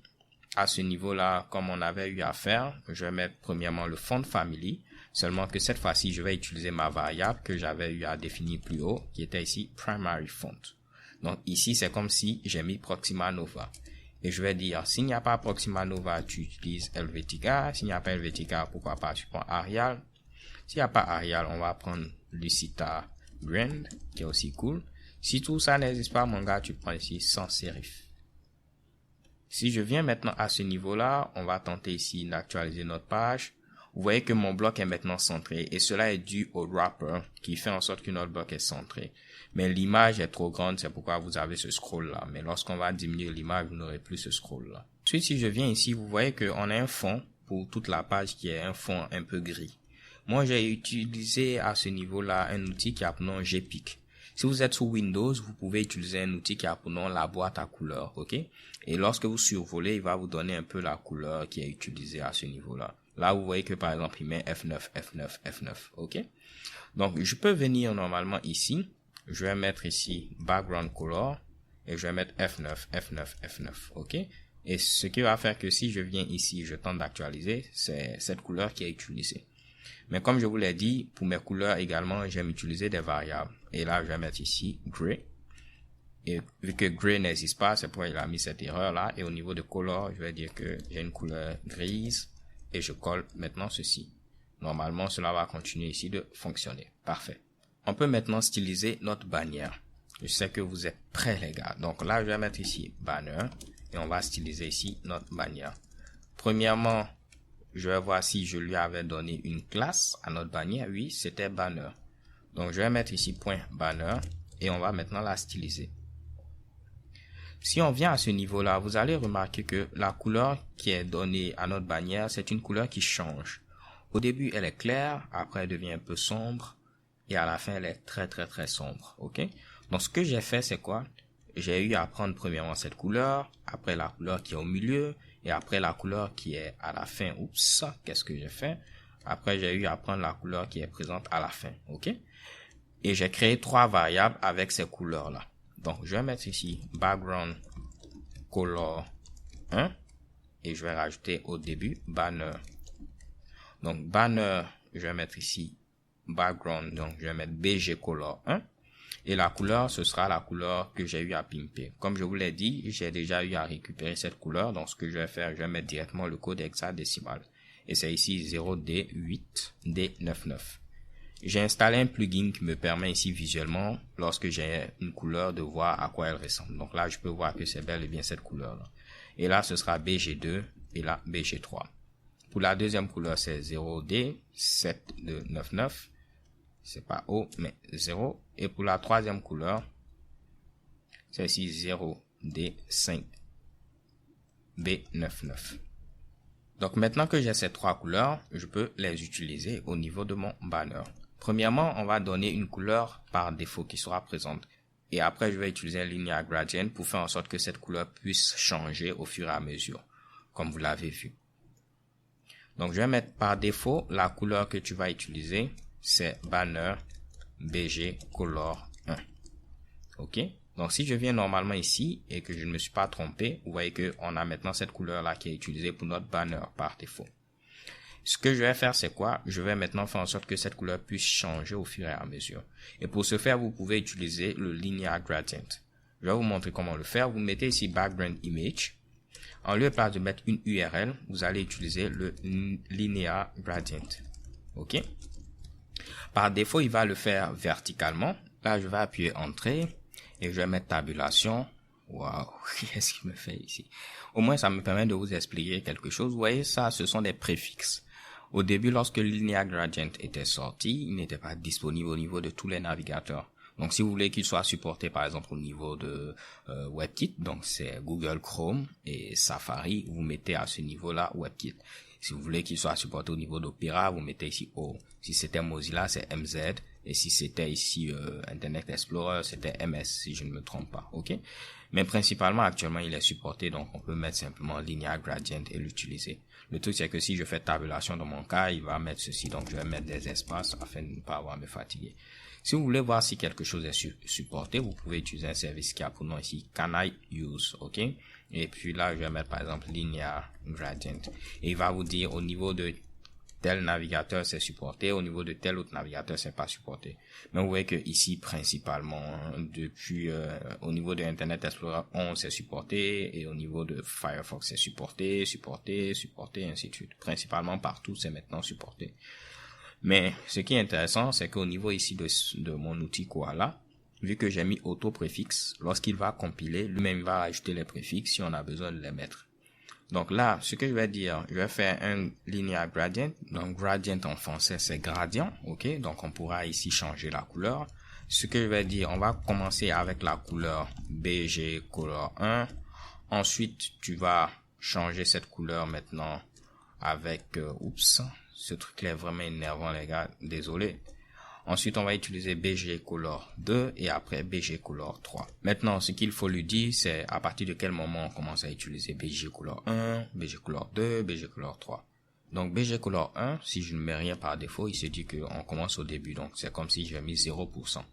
à ce niveau-là, comme on avait eu à faire, je vais mettre premièrement le font family, seulement que cette fois-ci, je vais utiliser ma variable que j'avais eu à définir plus haut, qui était ici primary font. Donc, ici, c'est comme si j'ai mis Proxima Nova. Et je vais dire, s'il n'y a pas Proxima Nova, tu utilises Helvetica. S'il n'y a pas Helvetica, pourquoi pas, tu prends Arial. S'il n'y a pas Arial, on va prendre Lucida Grand, qui est aussi cool. Si tout ça n'existe pas, mon gars, tu prends ici sans serif. Si je viens maintenant à ce niveau-là, on va tenter ici d'actualiser notre page. Vous voyez que mon bloc est maintenant centré et cela est dû au wrapper qui fait en sorte que notre bloc est centré. Mais l'image est trop grande, c'est pourquoi vous avez ce scroll-là. Mais lorsqu'on va diminuer l'image, vous n'aurez plus ce scroll-là. Ensuite, si je viens ici, vous voyez qu'on a un fond pour toute la page qui est un fond un peu gris. Moi, j'ai utilisé à ce niveau-là un outil qui a pour nom GPIC. Si vous êtes sous Windows, vous pouvez utiliser un outil qui a pour nom la boîte à couleurs, ok? Et lorsque vous survolez, il va vous donner un peu la couleur qui est utilisée à ce niveau-là. Là, vous voyez que par exemple, il met F9, F9, F9, ok? Donc, je peux venir normalement ici. Je vais mettre ici background color et je vais mettre F9, F9, F9, ok? Et ce qui va faire que si je viens ici, je tente d'actualiser, c'est cette couleur qui est utilisée. Mais comme je vous l'ai dit, pour mes couleurs également, j'aime utiliser des variables. Et là, je vais mettre ici gray. Et vu que gray n'existe pas, c'est pourquoi il a mis cette erreur là. Et au niveau de color, je vais dire que j'ai une couleur grise. Et je colle maintenant ceci. Normalement, cela va continuer ici de fonctionner. Parfait. On peut maintenant styliser notre bannière. Je sais que vous êtes prêts les gars. Donc là, je vais mettre ici banner. Et on va styliser ici notre bannière. Premièrement, je vais voir si je lui avais donné une classe à notre bannière. Oui, c'était banner. Donc, je vais mettre ici point banner et on va maintenant la styliser. Si on vient à ce niveau-là, vous allez remarquer que la couleur qui est donnée à notre bannière, c'est une couleur qui change. Au début, elle est claire, après elle devient un peu sombre et à la fin, elle est très très très sombre. Ok? Donc, ce que j'ai fait, c'est quoi? J'ai eu à prendre premièrement cette couleur, après la couleur qui est au milieu, et après la couleur qui est à la fin. Oups, qu'est-ce que j'ai fait? Après, j'ai eu à prendre la couleur qui est présente à la fin. Ok? Et j'ai créé 3 variables avec ces couleurs-là. Donc, je vais mettre ici background color 1. Et je vais rajouter au début banner. Donc, banner, je vais mettre ici background. Donc, je vais mettre BG color 1. Et la couleur, ce sera la couleur que j'ai eu à pimper. Comme je vous l'ai dit, j'ai déjà eu à récupérer cette couleur. Donc, ce que je vais faire, je vais mettre directement le code hexadécimal. Et c'est ici 0D8D99. J'ai installé un plugin qui me permet ici visuellement, lorsque j'ai une couleur, de voir à quoi elle ressemble. Donc là, je peux voir que c'est bel et bien cette couleur-là. Et là, ce sera BG2 et là, BG3. Pour la deuxième couleur, c'est 0D799. C'est pas O, mais 0. Et pour la troisième couleur, c'est ici 0D5B99. Donc maintenant que j'ai ces 3 couleurs, je peux les utiliser au niveau de mon banner. Premièrement, on va donner une couleur par défaut qui sera présente. Et après, je vais utiliser un linear gradient pour faire en sorte que cette couleur puisse changer au fur et à mesure, comme vous l'avez vu. Donc, je vais mettre par défaut la couleur que tu vas utiliser, c'est banner BG color 1. OK? Donc, si je viens normalement ici et que je ne me suis pas trompé, vous voyez que on a maintenant cette couleur-là qui est utilisée pour notre banner par défaut. Ce que je vais faire, c'est quoi? Je vais maintenant faire en sorte que cette couleur puisse changer au fur et à mesure. Et pour ce faire, vous pouvez utiliser le linear gradient. Je vais vous montrer comment le faire. Vous mettez ici background image. En lieu et place de mettre une URL, vous allez utiliser le linear gradient. OK? Par défaut, il va le faire verticalement. Là, je vais appuyer entrée et je vais mettre tabulation. Waouh, qu'est-ce qu'il me fait ici? Au moins, ça me permet de vous expliquer quelque chose. Vous voyez, ça, ce sont des préfixes. Au début, lorsque le linear gradient était sorti, il n'était pas disponible au niveau de tous les navigateurs. Donc, si vous voulez qu'il soit supporté, par exemple, au niveau de WebKit, donc c'est Google Chrome et Safari, vous mettez à ce niveau-là WebKit. Si vous voulez qu'il soit supporté au niveau d'Opera, vous mettez ici O. Si c'était Mozilla, c'est MZ. Et si c'était ici Internet Explorer, c'était MS, si je ne me trompe pas. OK? Mais principalement, actuellement, il est supporté, donc on peut mettre simplement linear gradient et l'utiliser. Le truc, c'est que si je fais tabulation dans mon cas, il va mettre ceci, donc je vais mettre des espaces afin de ne pas avoir à me fatiguer. Si vous voulez voir si quelque chose est supporté, vous pouvez utiliser un service qui a pour nom ici Can I Use, OK? Et puis là, je vais mettre par exemple linear gradient. Et il va vous dire au niveau de tel navigateur c'est supporté, au niveau de tel autre navigateur c'est pas supporté. Mais vous voyez que ici principalement depuis au niveau de Internet Explorer 11 c'est supporté et au niveau de Firefox c'est supporté, et ainsi de suite. Principalement partout c'est maintenant supporté. Mais ce qui est intéressant c'est qu'au niveau ici de mon outil Koala, vu que j'ai mis auto préfixe, lorsqu'il va compiler, lui-même va ajouter les préfixes si on a besoin de les mettre. Donc là, ce que je vais dire, je vais faire un linear gradient. Donc gradient en français, c'est gradient, ok? Donc on pourra ici changer la couleur. Ce que je vais dire, on va commencer avec la couleur BG color 1. Ensuite, tu vas changer cette couleur maintenant avec, ce truc-là est vraiment énervant les gars, désolé. Ensuite, on va utiliser BG Color 2 et après BG Color 3. Maintenant, ce qu'il faut lui dire, c'est à partir de quel moment on commence à utiliser BG Color 1, BG Color 2, BG Color 3. Donc, BG Color 1, si je ne mets rien par défaut, il se dit qu'on commence au début. Donc, c'est comme si j'ai mis 0%.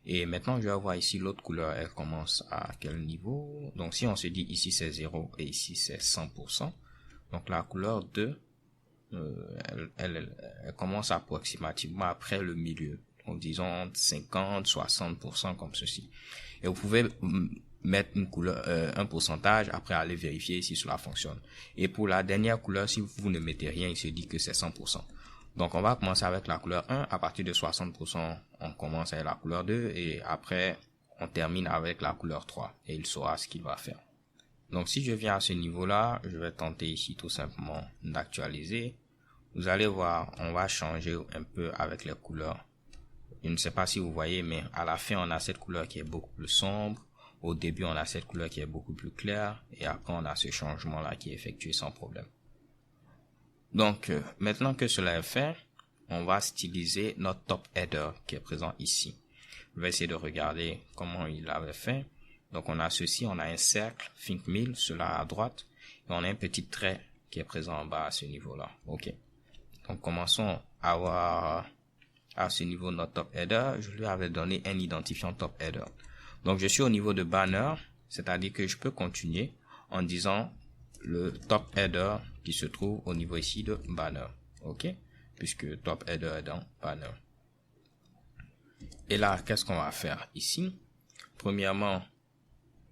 Et maintenant, je vais voir ici l'autre couleur, elle commence à quel niveau. Donc, si on se dit ici c'est 0 et ici c'est 100%. Donc, la couleur 2, elle commence approximativement après le milieu, donc disons 50-60% comme ceci. Et vous pouvez mettre une couleur, un pourcentage, après aller vérifier si cela fonctionne. Et pour la dernière couleur, si vous ne mettez rien, il se dit que c'est 100%. Donc on va commencer avec la couleur 1, à partir de 60%, on commence avec la couleur 2 et après on termine avec la couleur 3 et il saura ce qu'il va faire. Donc si je viens à ce niveau-là, je vais tenter ici tout simplement d'actualiser. Vous allez voir, on va changer un peu avec les couleurs. Je ne sais pas si vous voyez, mais à la fin, on a cette couleur qui est beaucoup plus sombre. Au début, on a cette couleur qui est beaucoup plus claire. Et après, on a ce changement-là qui est effectué sans problème. Donc, maintenant que cela est fait, on va styliser notre top header qui est présent ici. Je vais essayer de regarder comment il l'avait fait. Donc on a ceci, on a un cercle, think mill, cela à droite, et on a un petit trait qui est présent en bas à ce niveau-là. Ok. Donc commençons à voir à ce niveau notre top header. Je lui avais donné un identifiant top header. Donc je suis au niveau de banner, c'est-à-dire que je peux continuer en disant le top header qui se trouve au niveau ici de banner. Ok. Puisque top header est dans banner. Et là, qu'est-ce qu'on va faire ici? Premièrement,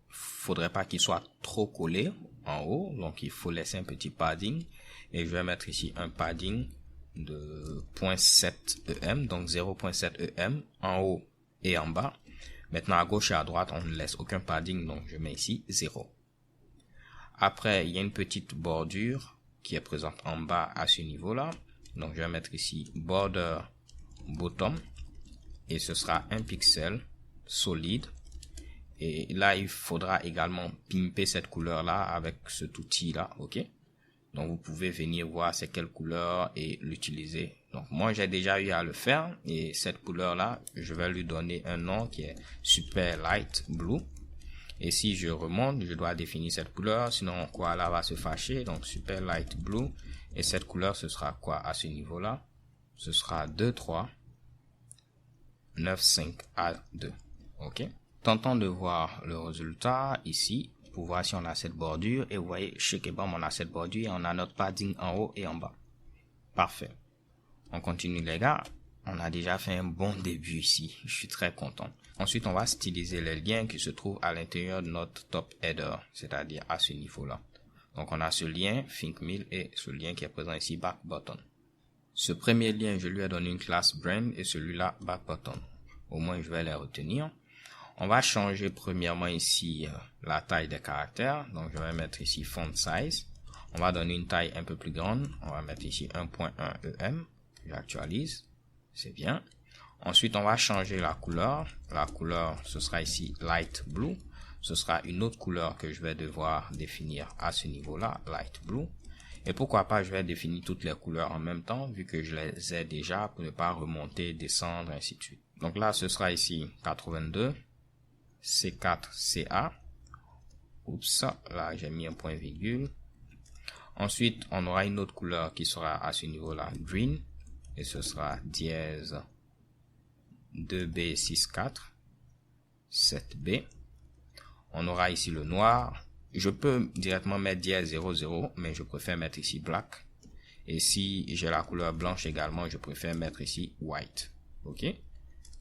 faudrait pas qu'il soit trop collé en haut, donc il faut laisser un petit padding et je vais mettre ici un padding de 0.7 em, donc 0.7 em en haut et en bas. Maintenant à gauche et à droite on ne laisse aucun padding, donc je mets ici 0. Après il y a une petite bordure qui est présente en bas à ce niveau là, donc je vais mettre ici border bottom et ce sera un pixel solide. Et là, il faudra également pimper cette couleur-là avec cet outil-là, ok? Donc vous pouvez venir voir c'est quelle couleur et l'utiliser. Donc moi j'ai déjà eu à le faire et cette couleur là, je vais lui donner un nom qui est Super Light Blue. Et si je remonte, je dois définir cette couleur, sinon Koala va se fâcher. Donc Super Light Blue, et cette couleur ce sera quoi à ce niveau là? Ce sera 23952. Ok. Tentons de voir le résultat ici pour voir si on a cette bordure. Et vous voyez, chez Kebam, on a cette bordure et on a notre padding en haut et en bas. Parfait. On continue les gars. On a déjà fait un bon début ici. Je suis très content. Ensuite, on va styliser les liens qui se trouvent à l'intérieur de notre top header, c'est-à-dire à ce niveau-là. Donc, on a ce lien ThinkMill et ce lien qui est présent ici, back button. Ce premier lien, je lui ai donné une classe brand et celui-là, back button. Au moins, je vais les retenir. On va changer premièrement ici la taille des caractères. Donc, je vais mettre ici font size. On va donner une taille un peu plus grande. On va mettre ici 1.1 EM. J'actualise. C'est bien. Ensuite, on va changer la couleur. La couleur, ce sera ici light blue. Ce sera une autre couleur que je vais devoir définir à ce niveau-là, light blue. Et pourquoi pas, je vais définir toutes les couleurs en même temps, vu que je les ai déjà pour ne pas remonter, descendre, ainsi de suite. Donc là, ce sera ici 82. C4CA. Oups, là j'ai mis un point virgule. Ensuite, on aura une autre couleur qui sera à ce niveau-là, green. Et ce sera dièse 2B64 7B. On aura ici le noir. Je peux directement mettre dièse 00, mais je préfère mettre ici black. Et si j'ai la couleur blanche également, je préfère mettre ici white. Ok?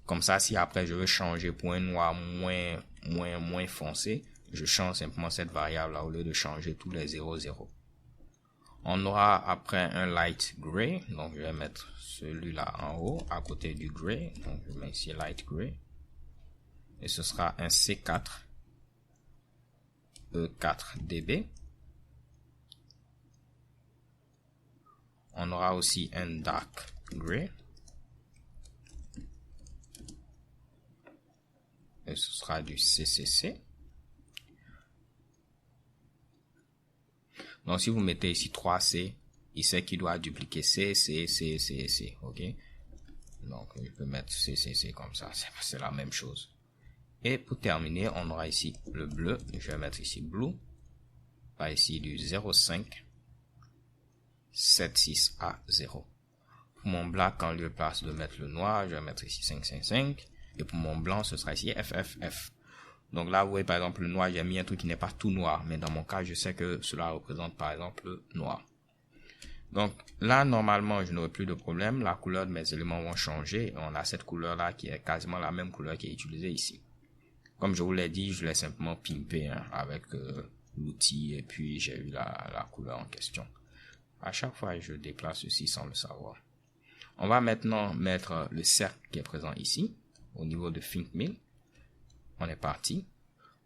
Comme ça, si après je veux changer pour un noir moins foncé, je change simplement cette variable là au lieu de changer tous les 00. On aura après un light gray, donc je vais mettre celui-là en haut à côté du gray, donc je mets ici light gray. Et ce sera un C4 E4DB. On aura aussi un dark gray. Et ce sera du CCC. Donc, si vous mettez ici 3C, il sait qu'il doit dupliquer C, ok? Donc, je peux mettre CCC comme ça, c'est la même chose. Et pour terminer, on aura ici le bleu, je vais mettre ici blue, pas ici du 05 76A0. Pour mon black, en lieu de place de mettre le noir, je vais mettre ici 555. Et pour mon blanc, ce sera ici FFF. Donc là, vous voyez, par exemple, le noir, j'ai mis un truc qui n'est pas tout noir. Mais dans mon cas, je sais que cela représente, par exemple, le noir. Donc là, normalement, je n'aurai plus de problème. La couleur de mes éléments vont changer. On a cette couleur-là qui est quasiment la même couleur qui est utilisée ici. Comme je vous l'ai dit, je l'ai simplement pimpé avec l'outil. Et puis, j'ai eu la couleur en question. À chaque fois, je déplace ceci sans le savoir. On va maintenant mettre le cercle qui est présent ici, au niveau de ThinkMill. On est parti.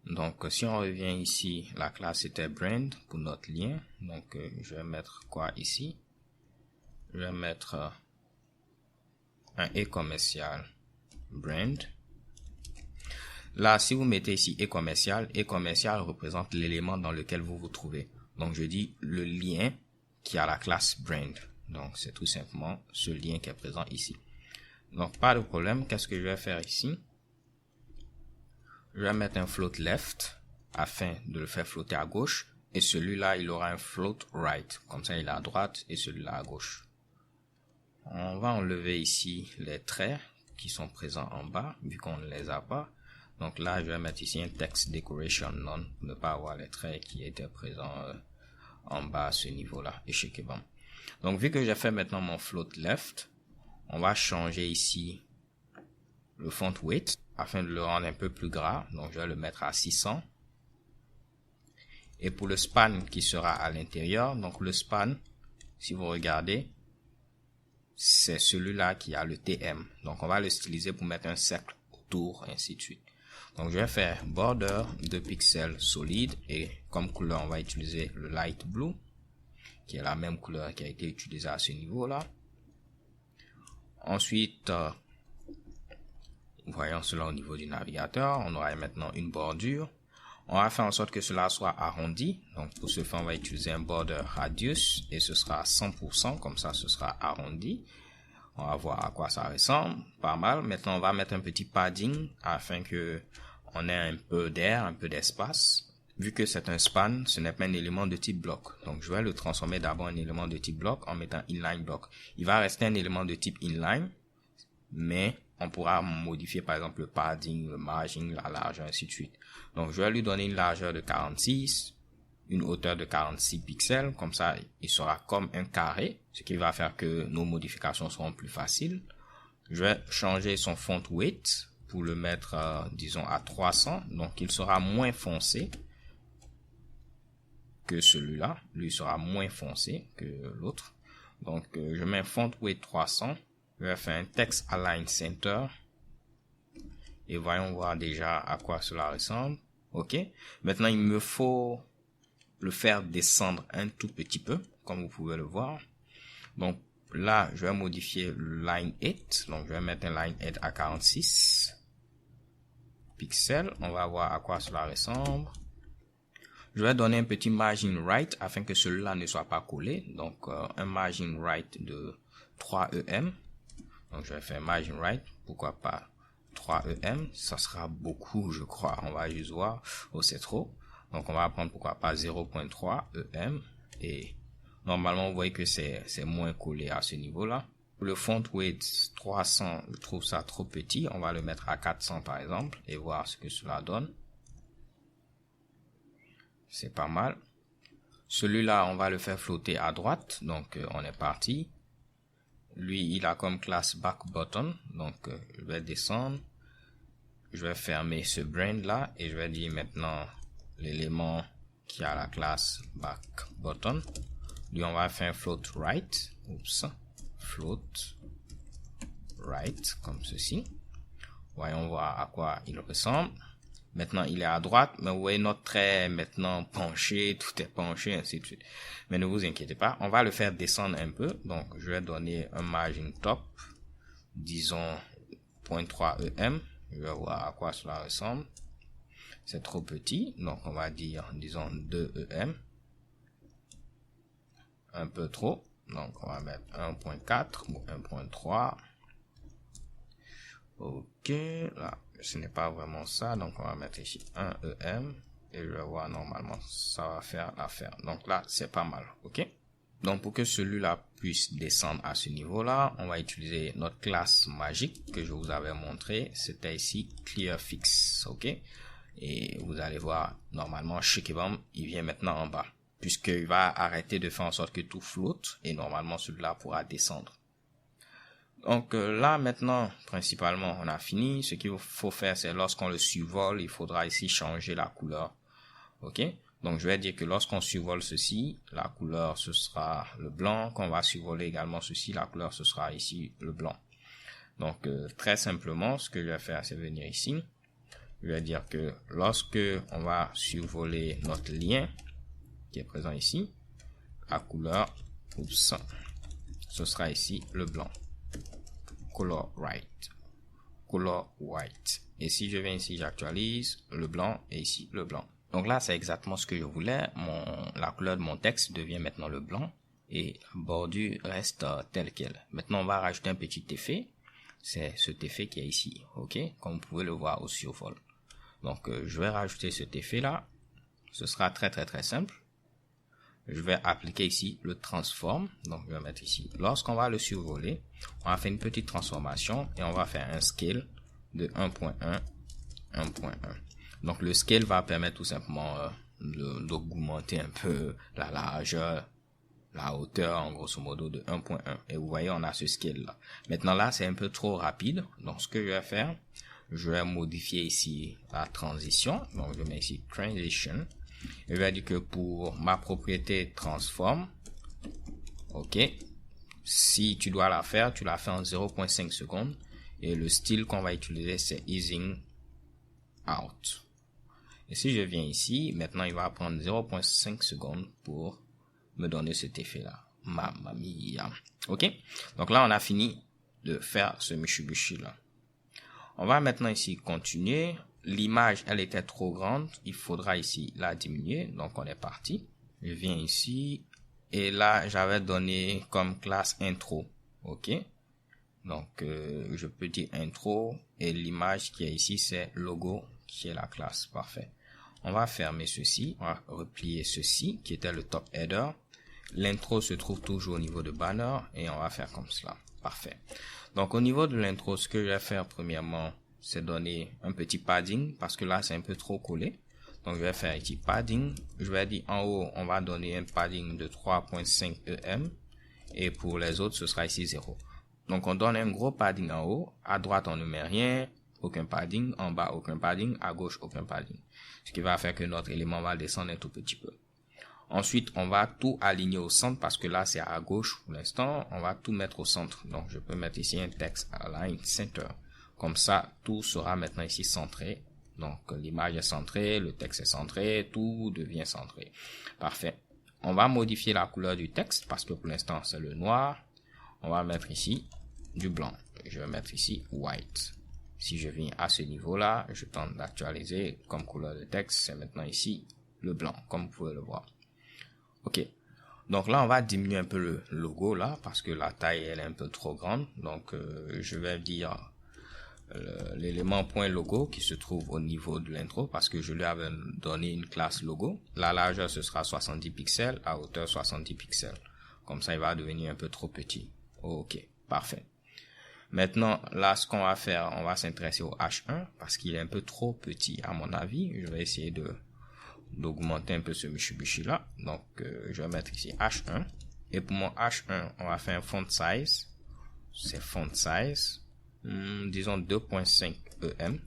Donc, si on revient ici, la classe était brand pour notre lien. Donc, je vais mettre quoi ici? Je vais mettre un e-commercial brand. Là, si vous mettez ici e-commercial représente l'élément dans lequel vous vous trouvez. Donc, je dis le lien qui a la classe brand. Donc, c'est tout simplement ce lien qui est présent ici. Donc, pas de problème. Qu'est-ce que je vais faire ici? Je vais mettre un float left afin de le faire flotter à gauche. Et celui-là, il aura un float right. Comme ça, il est à droite et celui-là à gauche. On va enlever ici les traits qui sont présents en bas, vu qu'on ne les a pas. Donc là, je vais mettre ici un text decoration none pour ne pas avoir les traits qui étaient présents en bas à ce niveau-là. Et chez Kebam. Donc, vu que j'ai fait maintenant mon float left, on va changer ici le font weight afin de le rendre un peu plus gras. Donc, je vais le mettre à 600. Et pour le span qui sera à l'intérieur, donc le span, si vous regardez, c'est celui-là qui a le TM. Donc, on va le styliser pour mettre un cercle autour, ainsi de suite. Donc, je vais faire border 2 pixels solide et comme couleur, on va utiliser le light blue, qui est la même couleur qui a été utilisée à ce niveau-là. Ensuite, voyons cela au niveau du navigateur. On aura maintenant une bordure. On va faire en sorte que cela soit arrondi. Donc pour ce faire, on va utiliser un border radius et ce sera 100%, comme ça ce sera arrondi. On va voir à quoi ça ressemble, pas mal. Maintenant on va mettre un petit padding afin que on ait un peu d'air, un peu d'espace. Vu que c'est un span, ce n'est pas un élément de type bloc. Donc je vais le transformer d'abord en élément de type bloc en mettant inline block. Il va rester un élément de type inline, mais on pourra modifier par exemple le padding, le margin, la largeur, ainsi de suite. Donc je vais lui donner une largeur de 46, une hauteur de 46 pixels, comme ça il sera comme un carré, ce qui va faire que nos modifications seront plus faciles. Je vais changer son font weight pour le mettre disons à 300, donc il sera moins foncé que celui-là, lui sera moins foncé que l'autre. Donc je mets font weight 300, je vais faire un text align center et voyons voir déjà à quoi cela ressemble. Ok, maintenant il me faut le faire descendre un tout petit peu, comme vous pouvez le voir. Donc là je vais modifier le line 8, donc je vais mettre un line 8 à 46 pixels. On va voir à quoi cela ressemble. Je vais donner un petit margin right afin que celui-là ne soit pas collé. Donc un margin right de 3 EM. Donc je vais faire margin right, pourquoi pas 3 EM, ça sera beaucoup je crois, on va juste voir, oh c'est trop. Donc on va prendre pourquoi pas 0.3 EM et normalement vous voyez que c'est moins collé à ce niveau-là. Le font weight 300, je trouve ça trop petit, on va le mettre à 400 par exemple et voir ce que cela donne. C'est pas mal. Celui-là, on va le faire flotter à droite. Donc, on est parti. Lui, il a comme classe back button. Donc, je vais descendre. Je vais fermer ce brand là. Et je vais dire maintenant l'élément qui a la classe back button. Lui, on va faire un float right. Oups. Float right. Comme ceci. Voyons voir à quoi il ressemble. Maintenant, il est à droite, mais vous voyez notre trait maintenant penché, tout est penché, ainsi de suite. Mais ne vous inquiétez pas, on va le faire descendre un peu. Donc, je vais donner un margin top, disons 0.3 EM. Je vais voir à quoi cela ressemble. C'est trop petit, donc on va dire, disons 2 EM. Un peu trop, donc on va mettre 1.4 ou 1.3. Ok, là, ce n'est pas vraiment ça, donc on va mettre ici 1 EM et je vais voir normalement ça va faire l'affaire. Donc là, c'est pas mal, ok. Donc pour que celui-là puisse descendre à ce niveau-là, on va utiliser notre classe magique que je vous avais montré. C'était ici ClearFix, ok. Et vous allez voir, normalement, Shakebomb, il vient maintenant en bas, puisqu'il va arrêter de faire en sorte que tout flotte et normalement celui-là pourra descendre. Donc là maintenant principalement on a fini. Ce qu'il faut faire c'est lorsqu'on le survole, il faudra ici changer la couleur. Ok, donc je vais dire que lorsqu'on survole ceci, la couleur ce sera le blanc. Quand on va survoler également ceci, la couleur ce sera ici le blanc. Donc très simplement ce que je vais faire c'est venir ici. Je vais dire que lorsque on va survoler notre lien qui est présent ici, la couleur, oups, ce sera ici le blanc. Color white. Et si je viens ici, j'actualise le blanc et ici le blanc. Donc là, c'est exactement ce que je voulais. La couleur de mon texte devient maintenant le blanc et la bordure reste telle quelle. Maintenant, on va rajouter un petit effet. C'est cet effet qui est ici, ok, comme vous pouvez le voir au survol. Donc, je vais rajouter cet effet là. Ce sera très simple. Je vais appliquer ici le transform. Donc, je vais mettre ici. Lorsqu'on va le survoler, on va faire une petite transformation et on va faire un scale de 1.1, 1.1. Donc, le scale va permettre tout simplement d'augmenter un peu la largeur, la hauteur, en grosso modo, de 1.1. Et vous voyez, on a ce scale là. Maintenant, là, c'est un peu trop rapide. Donc, ce que je vais faire, je vais modifier ici la transition. Donc, je mets ici transition. Je vais dire que pour ma propriété transform, ok, si tu dois la faire, tu la fais en 0.5 secondes et le style qu'on va utiliser c'est easing out. Et si je viens ici, maintenant il va prendre 0.5 secondes pour me donner cet effet là. Mamma mia. Ok, donc là on a fini de faire ce Mitsubishi là. On va maintenant ici continuer. l'image, elle était trop grande. Il faudra ici la diminuer. Donc, on est parti. Je viens ici. Et là, j'avais donné comme classe intro. OK. Donc, je peux dire intro. Et l'image qui est ici, c'est logo qui est la classe. Parfait. On va fermer ceci. On va replier ceci qui était le top header. L'intro se trouve toujours au niveau de banner. Et on va faire comme cela. Parfait. Donc, au niveau de l'intro, ce que je vais faire premièrement, c'est donner un petit padding parce que là, c'est un peu trop collé. Donc, je vais faire ici padding. Je vais dire en haut, on va donner un padding de 3.5 EM. Et pour les autres, ce sera ici 0. Donc, on donne un gros padding en haut. À droite, on ne met rien. Aucun padding. En bas, aucun padding. À gauche, aucun padding. Ce qui va faire que notre élément va descendre un tout petit peu. Ensuite, on va tout aligner au centre parce que là, c'est à gauche pour l'instant. On va tout mettre au centre. Donc, je peux mettre ici un text align center. Comme ça, tout sera maintenant ici centré. Donc, l'image est centrée, le texte est centré, tout devient centré. Parfait. On va modifier la couleur du texte parce que pour l'instant, c'est le noir. On va mettre ici du blanc. Je vais mettre ici white. Si je viens à ce niveau-là, je tente d'actualiser comme couleur de texte. C'est maintenant ici le blanc, comme vous pouvez le voir. OK. Donc là, on va diminuer un peu le logo là parce que la taille, elle est un peu trop grande. Donc, je vais dire l'élément point logo qui se trouve au niveau de l'intro parce que je lui avais donné une classe logo. La largeur, ce sera 70 pixels, à hauteur 70 pixels. Comme ça, il va devenir un peu trop petit. OK, parfait. Maintenant, là, ce qu'on va faire, on va s'intéresser au H1 parce qu'il est un peu trop petit à mon avis. Je vais essayer d'augmenter un peu ce Mitsubishi là. Donc, je vais mettre ici H1. Et pour mon H1, on va faire un font size. C'est font size. Disons 2.5 EM.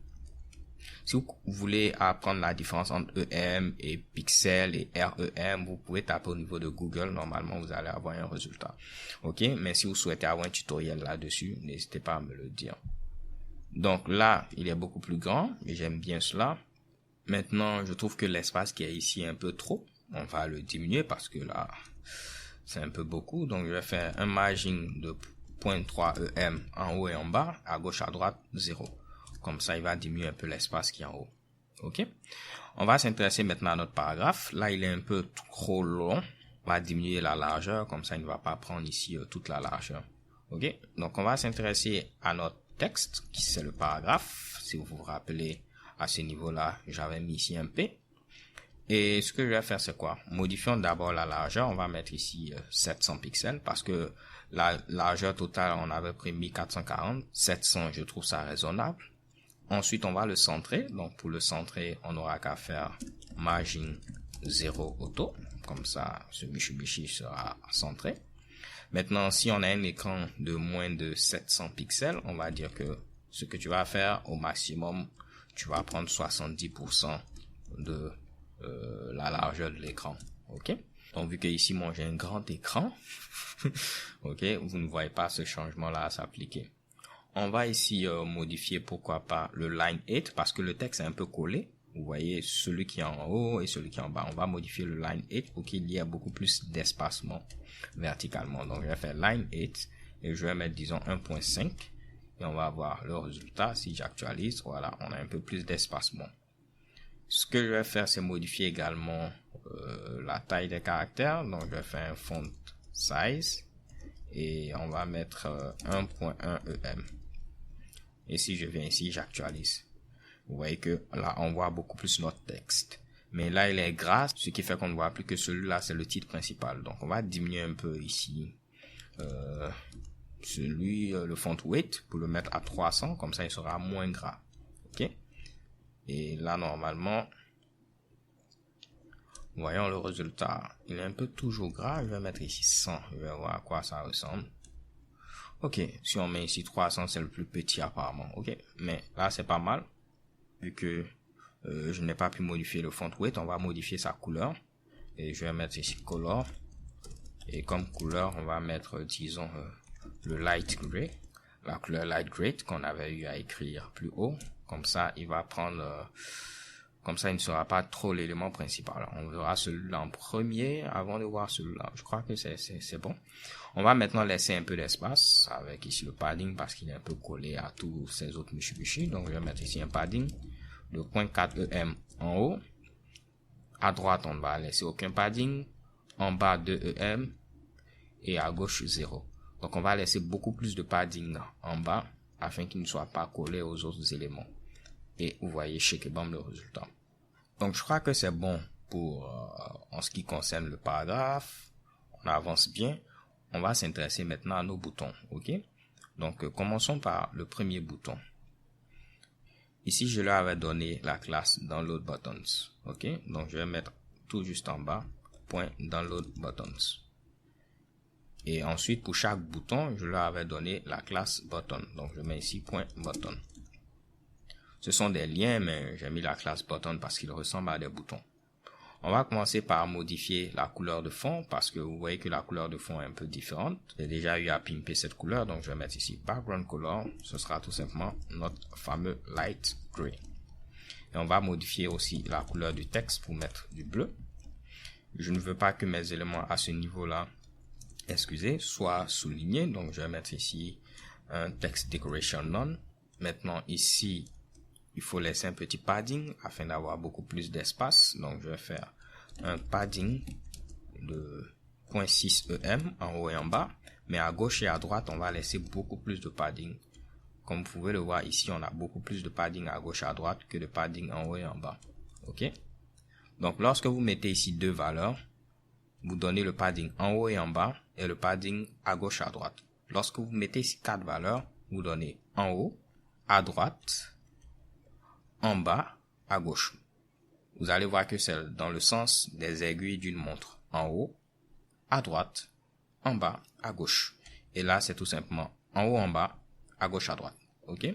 Si vous voulez apprendre la différence entre EM et pixel et REM, vous pouvez taper au niveau de Google. Normalement, vous allez avoir un résultat. OK? Mais si vous souhaitez avoir un tutoriel là-dessus, n'hésitez pas à me le dire. Donc là, il est beaucoup plus grand et j'aime bien cela. Maintenant, je trouve que l'espace qui est ici est un peu trop. On va le diminuer parce que là, c'est un peu beaucoup. Donc, je vais faire un margin de 0.3 EM en haut et en bas, à gauche, à droite, 0. Comme ça, il va diminuer un peu l'espace qui est en haut. OK? On va s'intéresser maintenant à notre paragraphe. Là, il est un peu trop long. On va diminuer la largeur. Comme ça, il ne va pas prendre ici toute la largeur. OK? Donc, on va s'intéresser à notre texte, qui c'est le paragraphe. Si vous vous rappelez, à ce niveau-là, j'avais mis ici un P. Et ce que je vais faire, c'est quoi? Modifions d'abord la largeur. On va mettre ici 700 pixels parce que la largeur totale, on avait pris 1440. 700, je trouve ça raisonnable. Ensuite, on va le centrer. Donc, pour le centrer, on n'aura qu'à faire margin 0 auto. Comme ça, ce Mitsubishi sera centré. Maintenant, si on a un écran de moins de 700 pixels, on va dire que ce que tu vas faire au maximum, tu vas prendre 70% de la largeur de l'écran. OK? Donc, vu que ici, moi, j'ai un grand écran, OK, vous ne voyez pas ce changement-là à s'appliquer. On va ici modifier, pourquoi pas, le line 8 parce que le texte est un peu collé. Vous voyez celui qui est en haut et celui qui est en bas. On va modifier le line 8 pour qu'il y ait beaucoup plus d'espacement verticalement. Donc, je vais faire line 8 et je vais mettre, disons, 1.5 et on va voir le résultat. Si j'actualise, voilà, on a un peu plus d'espacement. Ce que je vais faire, c'est modifier également la taille des caractères. Donc, je vais faire un font size et on va mettre 1.1 EM. Et si je viens ici, j'actualise. Vous voyez que là, on voit beaucoup plus notre texte. Mais là, il est gras, ce qui fait qu'on ne voit plus que celui-là, c'est le titre principal. Donc, on va diminuer un peu ici le font weight pour le mettre à 300. Comme ça, il sera moins gras. OK? Et là, normalement, voyons le résultat. Il est un peu toujours gras. Je vais mettre ici 100. Je vais voir à quoi ça ressemble. OK. Si on met ici 300, c'est le plus petit apparemment. OK. Mais là, c'est pas mal. Vu que je n'ai pas pu modifier le font weight, on va modifier sa couleur. Et je vais mettre ici color. Et comme couleur, on va mettre, disons, le light gray. La couleur light gray qu'on avait eu à écrire plus haut. Comme ça, il va prendre... comme ça, il ne sera pas trop l'élément principal. On verra celui-là en premier avant de voir celui-là. Je crois que c'est bon. On va maintenant laisser un peu d'espace avec ici le padding parce qu'il est un peu collé à tous ces autres Mitsubishi. Donc, je vais mettre ici un padding le point 4EM en haut. À droite, on ne va laisser aucun padding. En bas, 2EM. Et à gauche, 0. Donc, on va laisser beaucoup plus de padding en bas afin qu'il ne soit pas collé aux autres éléments. Et vous voyez chez Kebam le résultat. Donc, je crois que c'est bon pour en ce qui concerne le paragraphe. On avance bien. On va s'intéresser maintenant à nos boutons. Ok? Donc, commençons par le premier bouton. Ici, je leur avais donné la classe Download Buttons. Ok? Donc, je vais mettre tout juste en bas, point Download Buttons. Et ensuite, pour chaque bouton, je leur avais donné la classe Button. Donc, je mets ici point Button. Ce sont des liens, mais j'ai mis la classe Button parce qu'il ressemble à des boutons. On va commencer par modifier la couleur de fond parce que vous voyez que la couleur de fond est un peu différente. J'ai déjà eu à pimper cette couleur, donc je vais mettre ici Background Color. Ce sera tout simplement notre fameux Light Gray. Et on va modifier aussi la couleur du texte pour mettre du bleu. Je ne veux pas que mes éléments à ce niveau-là, soient soulignés. Donc je vais mettre ici un Text Decoration None. Maintenant ici, il faut laisser un petit padding afin d'avoir beaucoup plus d'espace. Donc, je vais faire un padding de 0.6 EM en haut et en bas. Mais à gauche et à droite, on va laisser beaucoup plus de padding. Comme vous pouvez le voir ici, on a beaucoup plus de padding à gauche et à droite que de padding en haut et en bas. OK? Donc, lorsque vous mettez ici deux valeurs, vous donnez le padding en haut et en bas et le padding à gauche et à droite. Lorsque vous mettez ici quatre valeurs, vous donnez en haut, à droite, en bas, à gauche. Vous allez voir que c'est dans le sens des aiguilles d'une montre. En haut, à droite, en bas, à gauche. Et là, c'est tout simplement en haut, en bas, à gauche, à droite. OK?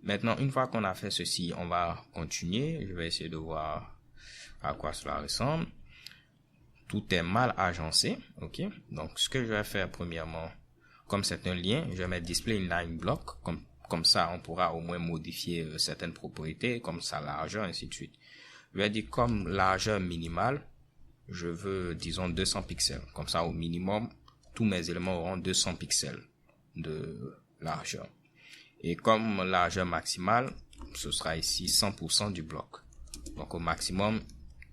Maintenant, une fois qu'on a fait ceci, on va continuer. Je vais essayer de voir à quoi cela ressemble. Tout est mal agencé. OK? Donc, ce que je vais faire premièrement, comme c'est un lien, je vais mettre Display Inline Block, comme ça, on pourra au moins modifier certaines propriétés, comme sa largeur, ainsi de suite. Je vais dire comme largeur minimale, je veux, disons, 200 pixels. Comme ça, au minimum, tous mes éléments auront 200 pixels de largeur. Et comme largeur maximale, ce sera ici 100% du bloc. Donc, au maximum,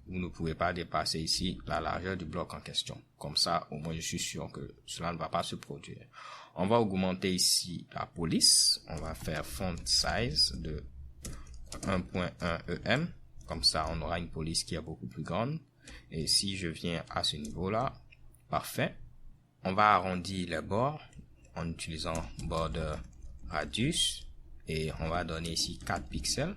vous ne pouvez pas dépasser ici la largeur du bloc en question. Comme ça, au moins, je suis sûr que cela ne va pas se produire. On va augmenter ici la police. On va faire font size de 1.1 EM. Comme ça, on aura une police qui est beaucoup plus grande. Et si je viens à ce niveau-là, parfait. On va arrondir les bords en utilisant border radius. Et on va donner ici 4 pixels.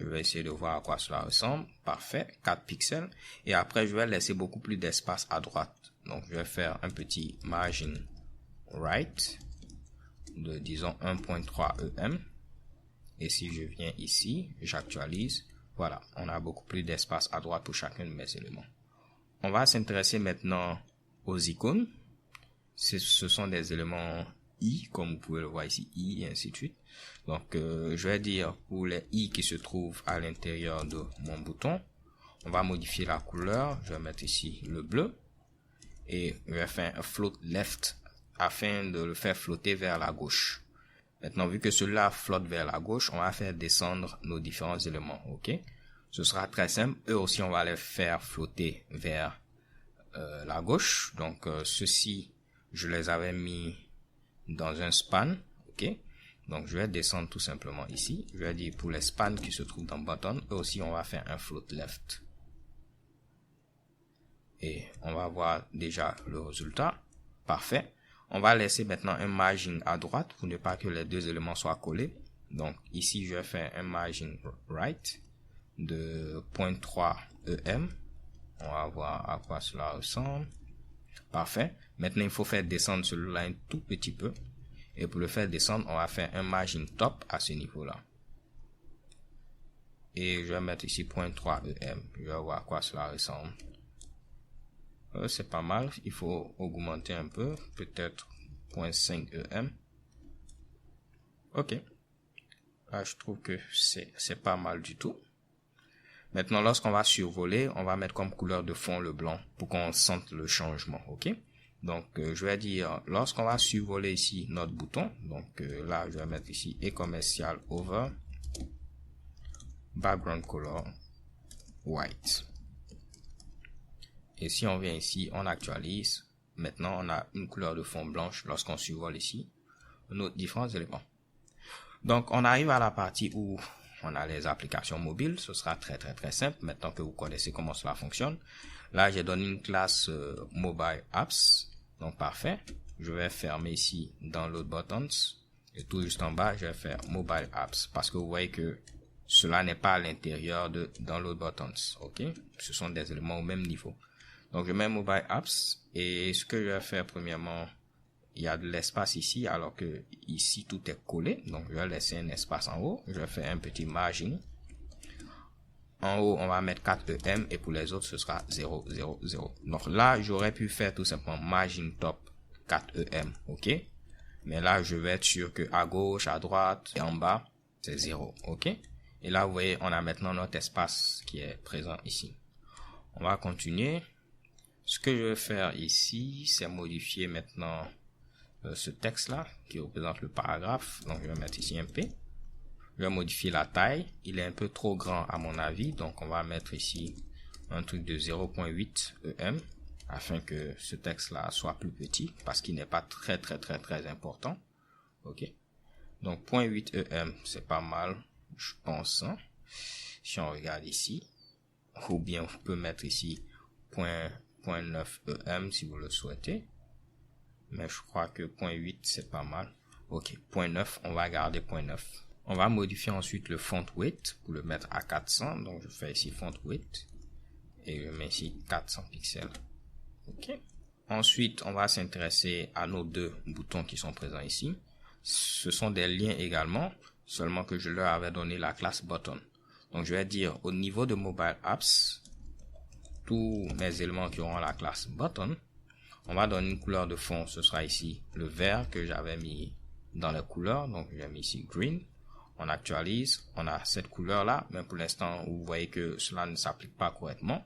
Je vais essayer de voir à quoi cela ressemble. Parfait, 4 pixels. Et après, je vais laisser beaucoup plus d'espace à droite. Donc, je vais faire un petit margin right de, disons, 1.3 EM. Et si je viens ici, j'actualise. Voilà, on a beaucoup plus d'espace à droite pour chacun de mes éléments. On va s'intéresser maintenant aux icônes. Ce sont des éléments I, comme vous pouvez le voir ici, I et ainsi de suite. Donc, je vais dire pour les I qui se trouvent à l'intérieur de mon bouton, on va modifier la couleur. Je vais mettre ici le bleu et je vais faire un float left afin de le faire flotter vers la gauche. Maintenant, vu que celui-là flotte vers la gauche, on va faire descendre nos différents éléments. OK? Ce sera très simple. Eux aussi, on va les faire flotter vers la gauche. Donc, ceux-ci, je les avais mis dans un span. OK? Donc, je vais descendre tout simplement ici. Je vais dire pour les spans qui se trouvent dans button, eux aussi, on va faire un float left. Et on va voir déjà le résultat. Parfait. On va laisser maintenant un margin à droite pour ne pas que les deux éléments soient collés. Donc, ici, je vais faire un margin right de 0.3 EM. On va voir à quoi cela ressemble. Parfait. Maintenant, il faut faire descendre celui-là un tout petit peu. Et pour le faire descendre, on va faire un margin top à ce niveau-là. Et je vais mettre ici 0.3 EM. Je vais voir à quoi cela ressemble. C'est pas mal. Il faut augmenter un peu. Peut-être 0.5 EM. OK. Là, je trouve que c'est pas mal du tout. Maintenant, lorsqu'on va survoler, on va mettre comme couleur de fond le blanc pour qu'on sente le changement. OK. Donc, je vais dire, lorsqu'on va survoler ici notre bouton, donc là, je vais mettre ici e-commercial over. background color white. Et si on vient ici, on actualise. Maintenant, on a une couleur de fond blanche lorsqu'on survole ici nos différents éléments. Donc, on arrive à la partie où on a les applications mobiles. Ce sera très simple maintenant que vous connaissez comment cela fonctionne. Là, j'ai donné une classe mobile apps. Donc, parfait. Je vais fermer ici download buttons. Et tout juste en bas, je vais faire mobile apps. Parce que vous voyez que cela n'est pas à l'intérieur de download buttons. OK? Ce sont des éléments au même niveau. Donc, je mets mobile apps. Et ce que je vais faire premièrement, il y a de l'espace ici, alors que ici, tout est collé. Donc, je vais laisser un espace en haut. Je vais faire un petit margin. En haut, on va mettre 4EM et pour les autres, ce sera 0, 0, 0. Donc là, j'aurais pu faire tout simplement margin top 4EM, ok? Mais là, je vais être sûr que à gauche, à droite et en bas, c'est 0, ok? Et là, vous voyez, on a maintenant notre espace qui est présent ici. On va continuer. Ce que je vais faire ici, c'est modifier maintenant ce texte-là qui représente le paragraphe. Donc, je vais mettre ici un P. Je vais modifier la taille. Il est un peu trop grand à mon avis. Donc, on va mettre ici un truc de 0.8 EM afin que ce texte-là soit plus petit parce qu'il n'est pas très important. OK. Donc, 0.8 EM, c'est pas mal, je pense. Hein? Si on regarde ici, ou bien on peut mettre ici 0.9 EM si vous le souhaitez. Mais je crois que 0.8, c'est pas mal. OK. 0.9, on va garder 0.9. On va modifier ensuite le font weight pour le mettre à 400. Donc, je fais ici font weight et je mets ici 400 pixels. OK. Ensuite, on va s'intéresser à nos deux boutons qui sont présents ici. Ce sont des liens également, seulement que je leur avais donné la classe button. Donc, je vais dire au niveau de mobile apps, tous mes éléments qui auront la classe button, on va donner une couleur de fond. Ce sera ici le vert que j'avais mis dans les couleurs. Donc, j'ai mis ici green. On actualise, on a cette couleur-là, mais pour l'instant, vous voyez que cela ne s'applique pas correctement.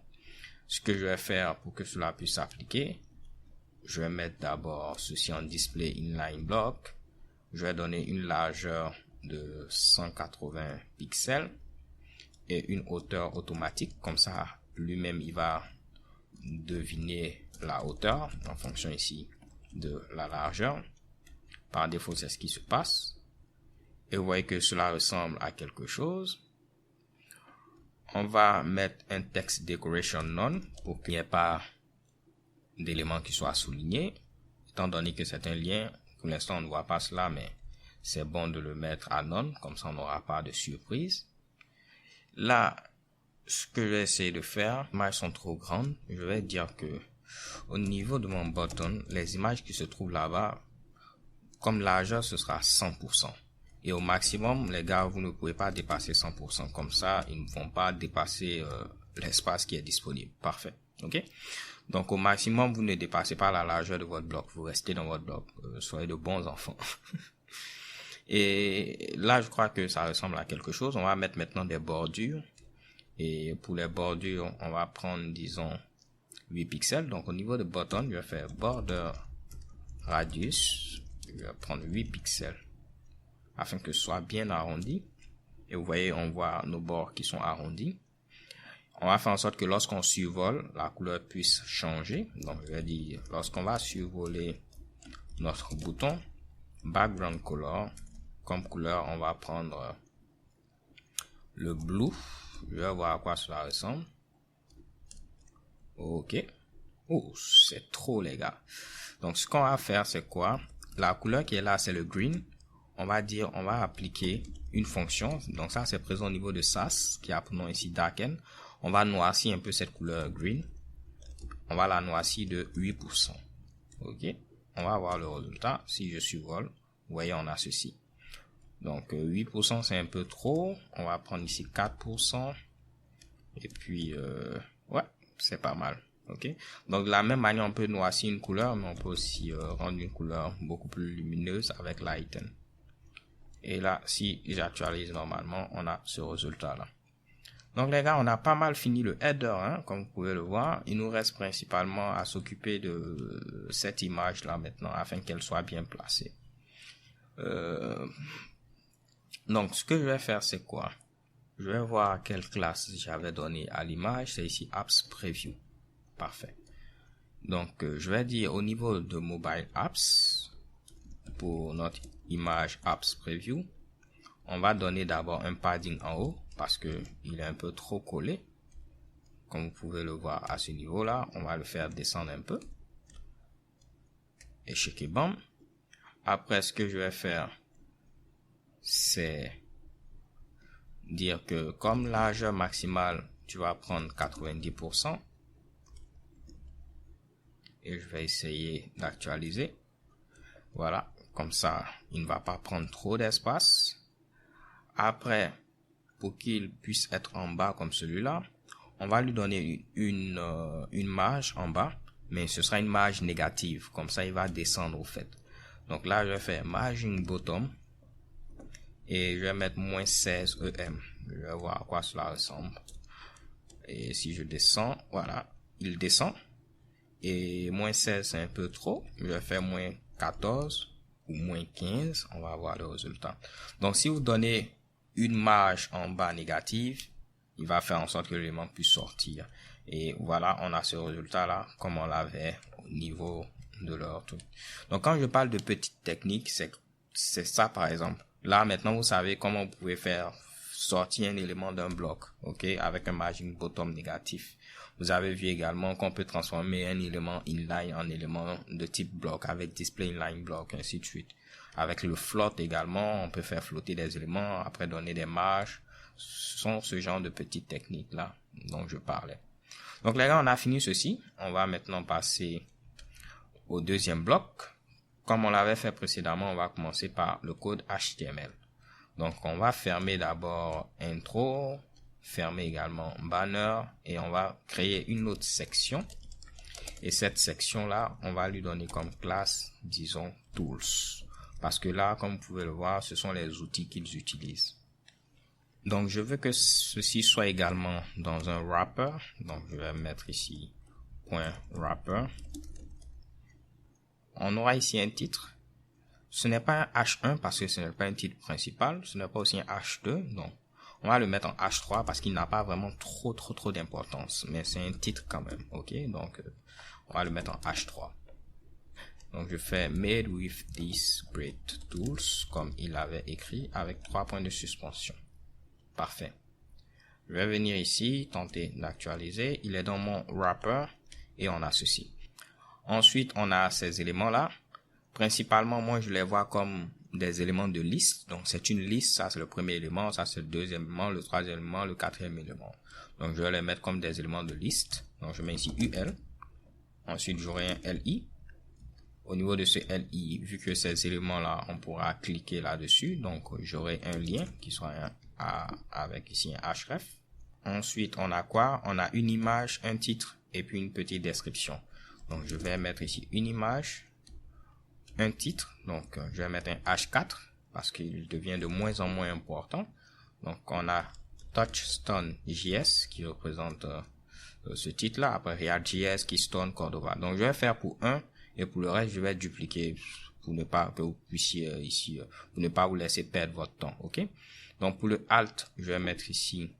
Ce que je vais faire pour que cela puisse s'appliquer, je vais mettre d'abord ceci en display inline block. Je vais donner une largeur de 180 pixels et une hauteur automatique. Comme ça, lui-même, il va deviner la hauteur en fonction ici de la largeur. Par défaut, c'est ce qui se passe. Et vous voyez que cela ressemble à quelque chose. On va mettre un text decoration none pour qu'il n'y ait pas d'éléments qui soient soulignés. Étant donné que c'est un lien, pour l'instant on ne voit pas cela, mais c'est bon de le mettre à none, comme ça on n'aura pas de surprise. Là, ce que je vais essayer de faire, les images sont trop grandes. Je vais dire que au niveau de mon button, les images qui se trouvent là-bas, comme largeur, ce sera 100%. Et au maximum, les gars, vous ne pouvez pas dépasser 100%. Comme ça, ils ne vont pas dépasser l'espace qui est disponible. Parfait. OK? Donc, au maximum, vous ne dépassez pas la largeur de votre bloc. Vous restez dans votre bloc. Soyez de bons enfants. Et là, je crois que ça ressemble à quelque chose. On va mettre maintenant des bordures. Et pour les bordures, on va prendre, disons, 8 pixels. Donc, au niveau de button, je vais faire border radius. Je vais prendre 8 pixels. Afin que ce soit bien arrondi. Et vous voyez, on voit nos bords qui sont arrondis. On va faire en sorte que lorsqu'on survole, la couleur puisse changer. Donc, je vais dire, lorsqu'on va survoler notre bouton, background color, comme couleur, on va prendre le blue. Je vais voir à quoi cela ressemble. OK. Oh, c'est trop, les gars. Donc, ce qu'on va faire, c'est quoi? La couleur qui est là, c'est le green. On va dire, on va appliquer une fonction. Donc ça, c'est présent au niveau de SAS, qui a pour nom ici darken. On va noircir un peu cette couleur green. On va la noircir de 8%. OK. On va voir le résultat. Si je survole, vous voyez, on a ceci. Donc 8%, c'est un peu trop. On va prendre ici 4%. Et puis, ouais, c'est pas mal. OK. Donc de la même manière, on peut noircir une couleur, mais on peut aussi rendre une couleur beaucoup plus lumineuse avec lighten. Et là, si j'actualise normalement, on a ce résultat-là. Donc les gars, on a pas mal fini le header, hein, comme vous pouvez le voir. Il nous reste principalement à s'occuper de cette image-là maintenant, afin qu'elle soit bien placée. Donc ce que je vais faire, c'est quoi? je vais voir quelle classe j'avais donné à l'image. C'est ici Apps Preview. Parfait. Donc, je vais dire au niveau de Mobile Apps, pour notre image Apps Preview, on va donner d'abord un padding en haut parce que il est un peu trop collé. Comme vous pouvez le voir à ce niveau-là, on va le faire descendre un peu. Et checker bam. Après, ce que je vais faire, c'est dire que comme largeur maximale, tu vas prendre 90%. Et je vais essayer d'actualiser. Voilà, comme ça, il ne va pas prendre trop d'espace. Après, pour qu'il puisse être en bas comme celui-là, on va lui donner une marge en bas, mais ce sera une marge négative. Comme ça, il va descendre au fait. Donc là, je vais faire margin bottom et je vais mettre moins 16 EM. Je vais voir à quoi cela ressemble. Et si je descends, voilà, il descend. Et moins 16, c'est un peu trop. Je vais faire moins 14 ou moins 15. On va voir le résultat. Donc, si vous donnez une marge en bas négative, il va faire en sorte que l'élément puisse sortir. Et voilà, on a ce résultat-là comme on l'avait au niveau de leur truc. Donc, quand je parle de petites techniques, c'est ça par exemple. Là, maintenant, vous savez comment vous pouvez faire sortir un élément d'un bloc, ok, avec un margin bottom négatif. Vous avez vu également qu'on peut transformer un élément inline en élément de type bloc avec display inline block, ainsi de suite. Avec le float également, on peut faire flotter des éléments, après donner des marges. Ce sont ce genre de petites techniques-là dont je parlais. Donc les gars, on a fini ceci. On va maintenant passer au deuxième bloc. Comme on l'avait fait précédemment, on va commencer par le code HTML. Donc on va fermer d'abord intro, fermer également banner et on va créer une autre section. Et cette section-là, on va lui donner comme classe, disons, tools. Parce que là, comme vous pouvez le voir, ce sont les outils qu'ils utilisent. Donc, je veux que ceci soit également dans un wrapper. Donc, je vais mettre ici .wrapper. On aura ici un titre. Ce n'est pas un H1 parce que ce n'est pas un titre principal. Ce n'est pas aussi un H2. Donc, on va le mettre en H3 parce qu'il n'a pas vraiment trop d'importance. Mais c'est un titre quand même. Ok, donc, on va le mettre en H3. Donc, je fais made with these great tools comme il avait écrit avec 3 points de suspension. Parfait. Je vais venir ici, tenter d'actualiser. Il est dans mon wrapper et on a ceci. Ensuite, on a ces éléments-là. Principalement, moi, je les vois comme des éléments de liste. Donc, c'est une liste. Ça, c'est le premier élément. Ça, c'est le deuxième élément, le troisième élément, le quatrième élément. Donc, je vais les mettre comme des éléments de liste. Donc, je mets ici UL. Ensuite, j'aurai un LI. Au niveau de ce LI, vu que ces éléments-là, on pourra cliquer là-dessus. Donc, j'aurai un lien qui sera avec ici un href. Ensuite, on a quoi? On a une image, un titre et puis une petite description. Donc, je vais mettre ici une image, un titre. Donc, je vais mettre un H4 parce qu'il devient de moins en moins important. Donc, on a Touchstone.js qui représente ce titre-là. Après, React.js, Keystone, Cordova. Donc, je vais faire pour un et pour le reste, je vais dupliquer pour ne pas que vous puissiez ici, pour ne pas vous laisser perdre votre temps. OK? Donc, pour le alt, je vais mettre ici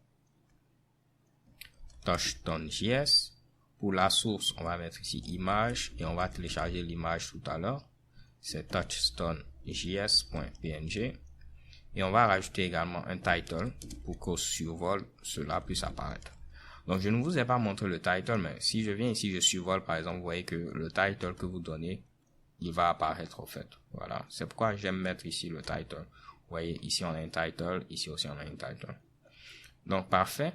Touchstone.js. Pour la source, on va mettre ici image et on va télécharger l'image tout à l'heure. C'est touchstone.js.png. Et on va rajouter également un title pour qu'au survol, cela puisse apparaître. Donc, je ne vous ai pas montré le title, mais si je viens ici, je survole, par exemple, vous voyez que le title que vous donnez, il va apparaître au fait. Voilà. C'est pourquoi j'aime mettre ici le title. Vous voyez, ici on a un title, ici aussi on a un title. Donc, parfait.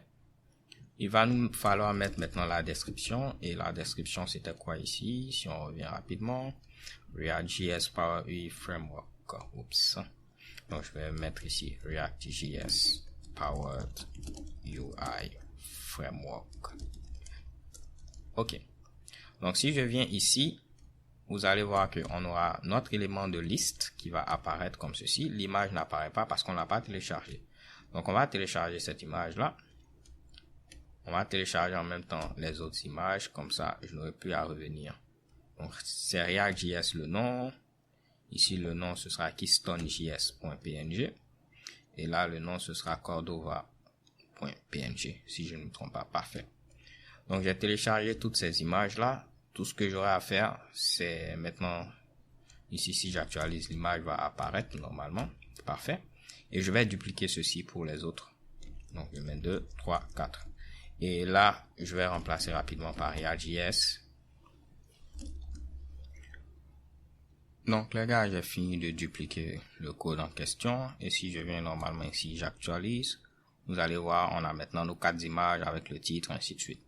Il va nous falloir mettre maintenant la description. Et la description, c'était quoi ici? Si on revient rapidement. React.js Power UI Framework. Oups. Donc, je vais mettre ici React.js Powered UI Framework. OK. Donc, si je viens ici, vous allez voir qu'on aura notre élément de liste qui va apparaître comme ceci. L'image n'apparaît pas parce qu'on ne l'a pas téléchargé. Donc, on va télécharger cette image-là. On va télécharger en même temps les autres images. Comme ça, je n'aurai plus à revenir. Donc, c'est React.js le nom. Ici, le nom, ce sera keystone.js.png. Et là, le nom, ce sera Cordova .png, si je ne me trompe pas. Parfait. Donc, j'ai téléchargé toutes ces images-là. Tout ce que j'aurai à faire, c'est maintenant, ici, si j'actualise, l'image va apparaître normalement. Parfait. Et je vais dupliquer ceci pour les autres. Donc, je mets 2, 3, 4. Et là, je vais remplacer rapidement par React.js. Donc, les gars, j'ai fini de dupliquer le code en question. Et si je viens normalement ici, j'actualise. Vous allez voir, on a maintenant nos 4 images avec le titre, ainsi de suite.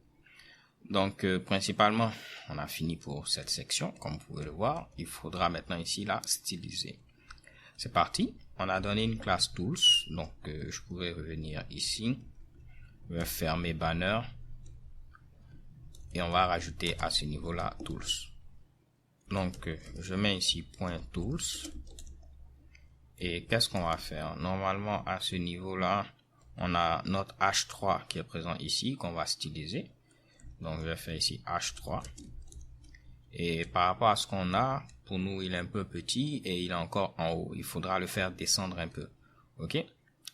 Donc, principalement, on a fini pour cette section. Comme vous pouvez le voir, il faudra maintenant ici la styliser. C'est parti. On a donné une classe tools. Donc, je pourrais revenir ici. Je vais fermer banner. Et on va rajouter à ce niveau-là tools. Donc, je mets ici .tools. Et qu'est-ce qu'on va faire? Normalement, à ce niveau-là, on a notre H3 qui est présent ici, qu'on va styliser. Donc, je vais faire ici H3. Et par rapport à ce qu'on a, pour nous, il est un peu petit et il est encore en haut. Il faudra le faire descendre un peu. OK?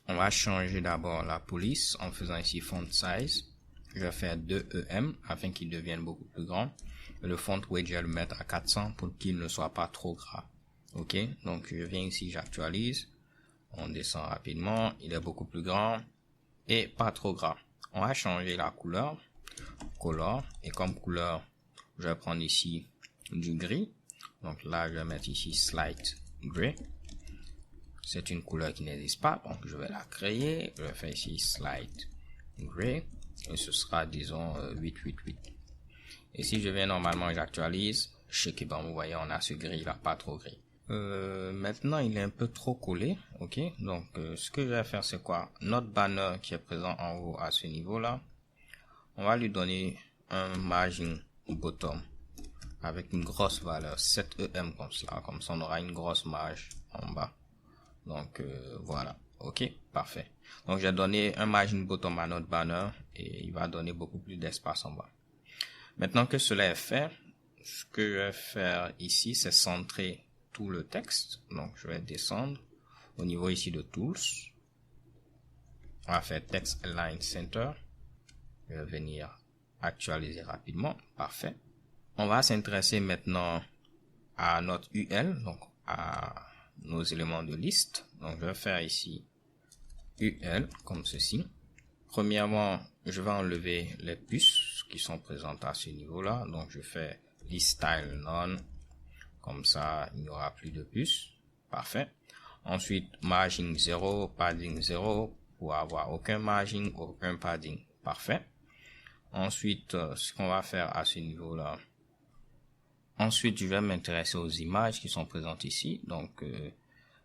On va changer d'abord la police en faisant ici font size. Je vais faire 2 EM afin qu'il devienne beaucoup plus grand. Et le font weight, je vais le mettre à 400 pour qu'il ne soit pas trop gras. OK? Donc, je viens ici, j'actualise. On descend rapidement. Il est beaucoup plus grand et pas trop gras. On va changer la couleur. Color. Et comme couleur, je vais prendre ici du gris. Donc là, je vais mettre ici Slight Gray. C'est une couleur qui n'existe pas. Donc, je vais la créer. Je vais faire ici Slight Gray. Et ce sera, disons, 888. Et si je viens normalement, j'actualise. Chez Keban, vous voyez, on a ce gris là, pas trop gris. Maintenant, il est un peu trop collé. OK? Donc, ce que je vais faire, c'est quoi? Notre banner qui est présent en haut à ce niveau-là. On va lui donner un margin bottom avec une grosse valeur 7 EM comme cela. Comme ça, on aura une grosse marge en bas. Donc, voilà. OK, parfait. Donc, j'ai donné un margin bottom à notre banner et il va donner beaucoup plus d'espace en bas. Maintenant que cela est fait, ce que je vais faire ici, c'est centrer tout le texte. Donc, je vais descendre au niveau ici de Tools. On va faire Text Align Center. Je vais venir actualiser rapidement. Parfait. On va s'intéresser maintenant à notre UL, donc à nos éléments de liste. Donc, je vais faire ici UL comme ceci. Premièrement, je vais enlever les puces qui sont présentes à ce niveau-là. Donc, je fais list style none. Comme ça, il n'y aura plus de puces. Parfait. Ensuite, margin 0, padding 0 pour avoir aucun margin, aucun padding. Parfait. Ensuite, ce qu'on va faire à ce niveau-là. Ensuite, je vais m'intéresser aux images qui sont présentes ici. Donc,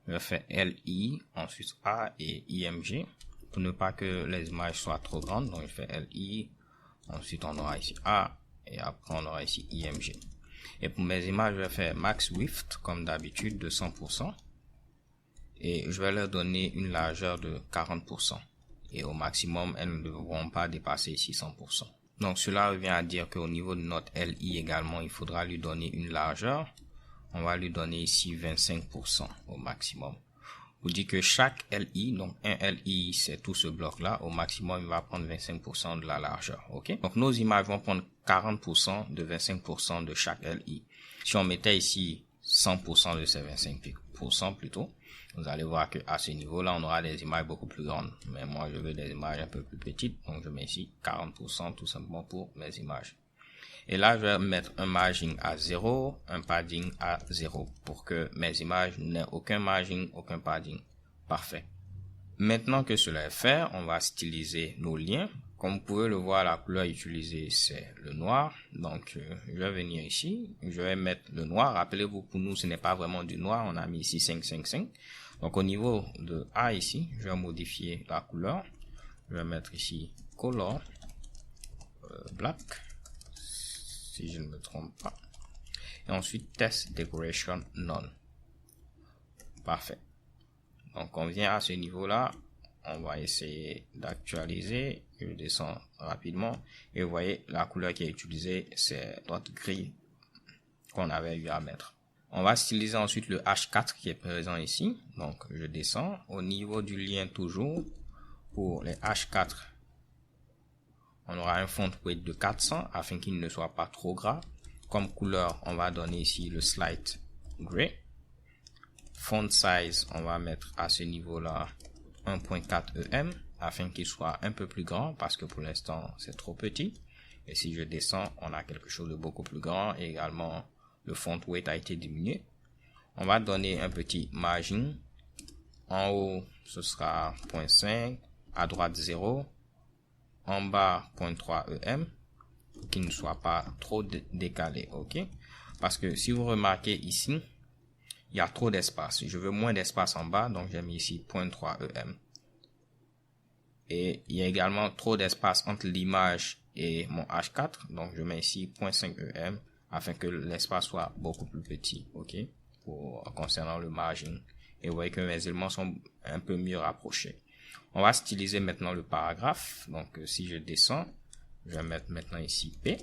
je vais faire LI, ensuite A et IMG. Pour ne pas que les images soient trop grandes. Donc, je fais LI. Ensuite, on aura ici A. Et après, on aura ici IMG. Et pour mes images, je vais faire max width, comme d'habitude, de 100%. Et je vais leur donner une largeur de 40%. Et au maximum, elles ne devront pas dépasser ici 100%. Donc, cela revient à dire qu'au niveau de notre LI également, il faudra lui donner une largeur. On va lui donner ici 25% au maximum. Vous dites que chaque LI, donc un LI, c'est tout ce bloc-là. Au maximum, il va prendre 25% de la largeur. OK? Donc, nos images vont prendre 40% de 25% de chaque LI. Si on mettait ici 100% de ces 25% plutôt, vous allez voir que à ce niveau-là, on aura des images beaucoup plus grandes. Mais moi, je veux des images un peu plus petites. Donc, je mets ici 40% tout simplement pour mes images. Et là, je vais mettre un margin à 0, un padding à 0 pour que mes images n'aient aucun margin, aucun padding. Parfait. Maintenant que cela est fait, on va styliser nos liens. Comme vous pouvez le voir, la couleur utilisée, c'est le noir. Donc, je vais venir ici. Je vais mettre le noir. Rappelez-vous, pour nous, ce n'est pas vraiment du noir. On a mis ici 555. Donc, au niveau de A ici, je vais modifier la couleur. Je vais mettre ici color black. Si je ne me trompe pas. Et ensuite, test decoration none. Parfait. Donc, on vient à ce niveau-là. On va essayer d'actualiser. Je descends rapidement. Et vous voyez, la couleur qui est utilisée, c'est notre gris qu'on avait eu à mettre. On va styliser ensuite le H4 qui est présent ici. Donc, je descends. Au niveau du lien toujours, pour les H4, on aura un font weight de 400 afin qu'il ne soit pas trop gras. Comme couleur, on va donner ici le Slight Gray. Font size, on va mettre à ce niveau-là 1.4 EM afin qu'il soit un peu plus grand parce que pour l'instant c'est trop petit. Et si je descends, on a quelque chose de beaucoup plus grand et également le font weight a été diminué. On va donner un petit margin. En haut, ce sera 0.5, à droite 0, en bas 0.3 EM, qui ne soit pas trop décalé, ok? Parce que si vous remarquez ici, il y a trop d'espace. Je veux moins d'espace en bas, donc j'ai mis ici 0.3 EM. Et il y a également trop d'espace entre l'image et mon H4, donc je mets ici 0.5 EM afin que l'espace soit beaucoup plus petit, ok? Concernant le margin. Et vous voyez que mes éléments sont un peu mieux rapprochés. On va styliser maintenant le paragraphe. Donc si je descends, je vais mettre maintenant ici P.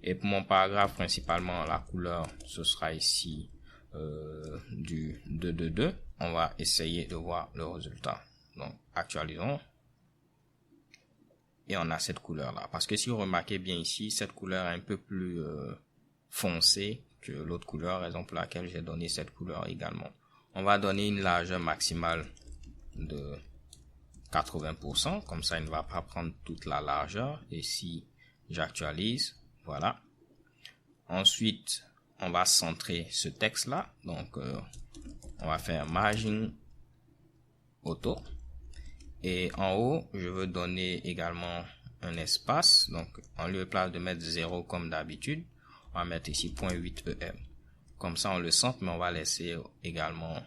Et pour mon paragraphe, principalement la couleur, ce sera ici du 222. On va essayer de voir le résultat. Donc actualisons. Et on a cette couleur là. Parce que si vous remarquez bien ici, cette couleur est un peu plus foncée que l'autre couleur, raison pour laquelle j'ai donné cette couleur également. On va donner une largeur maximale de 80%, comme ça il ne va pas prendre toute la largeur. Et si j'actualise, voilà. Ensuite, on va centrer ce texte là. Donc, on va faire margin auto. Et en haut, je veux donner également un espace. Donc, en lieu et place de mettre 0 comme d'habitude, on va mettre ici 0.8 EM. Comme ça, on le centre, mais on va laisser également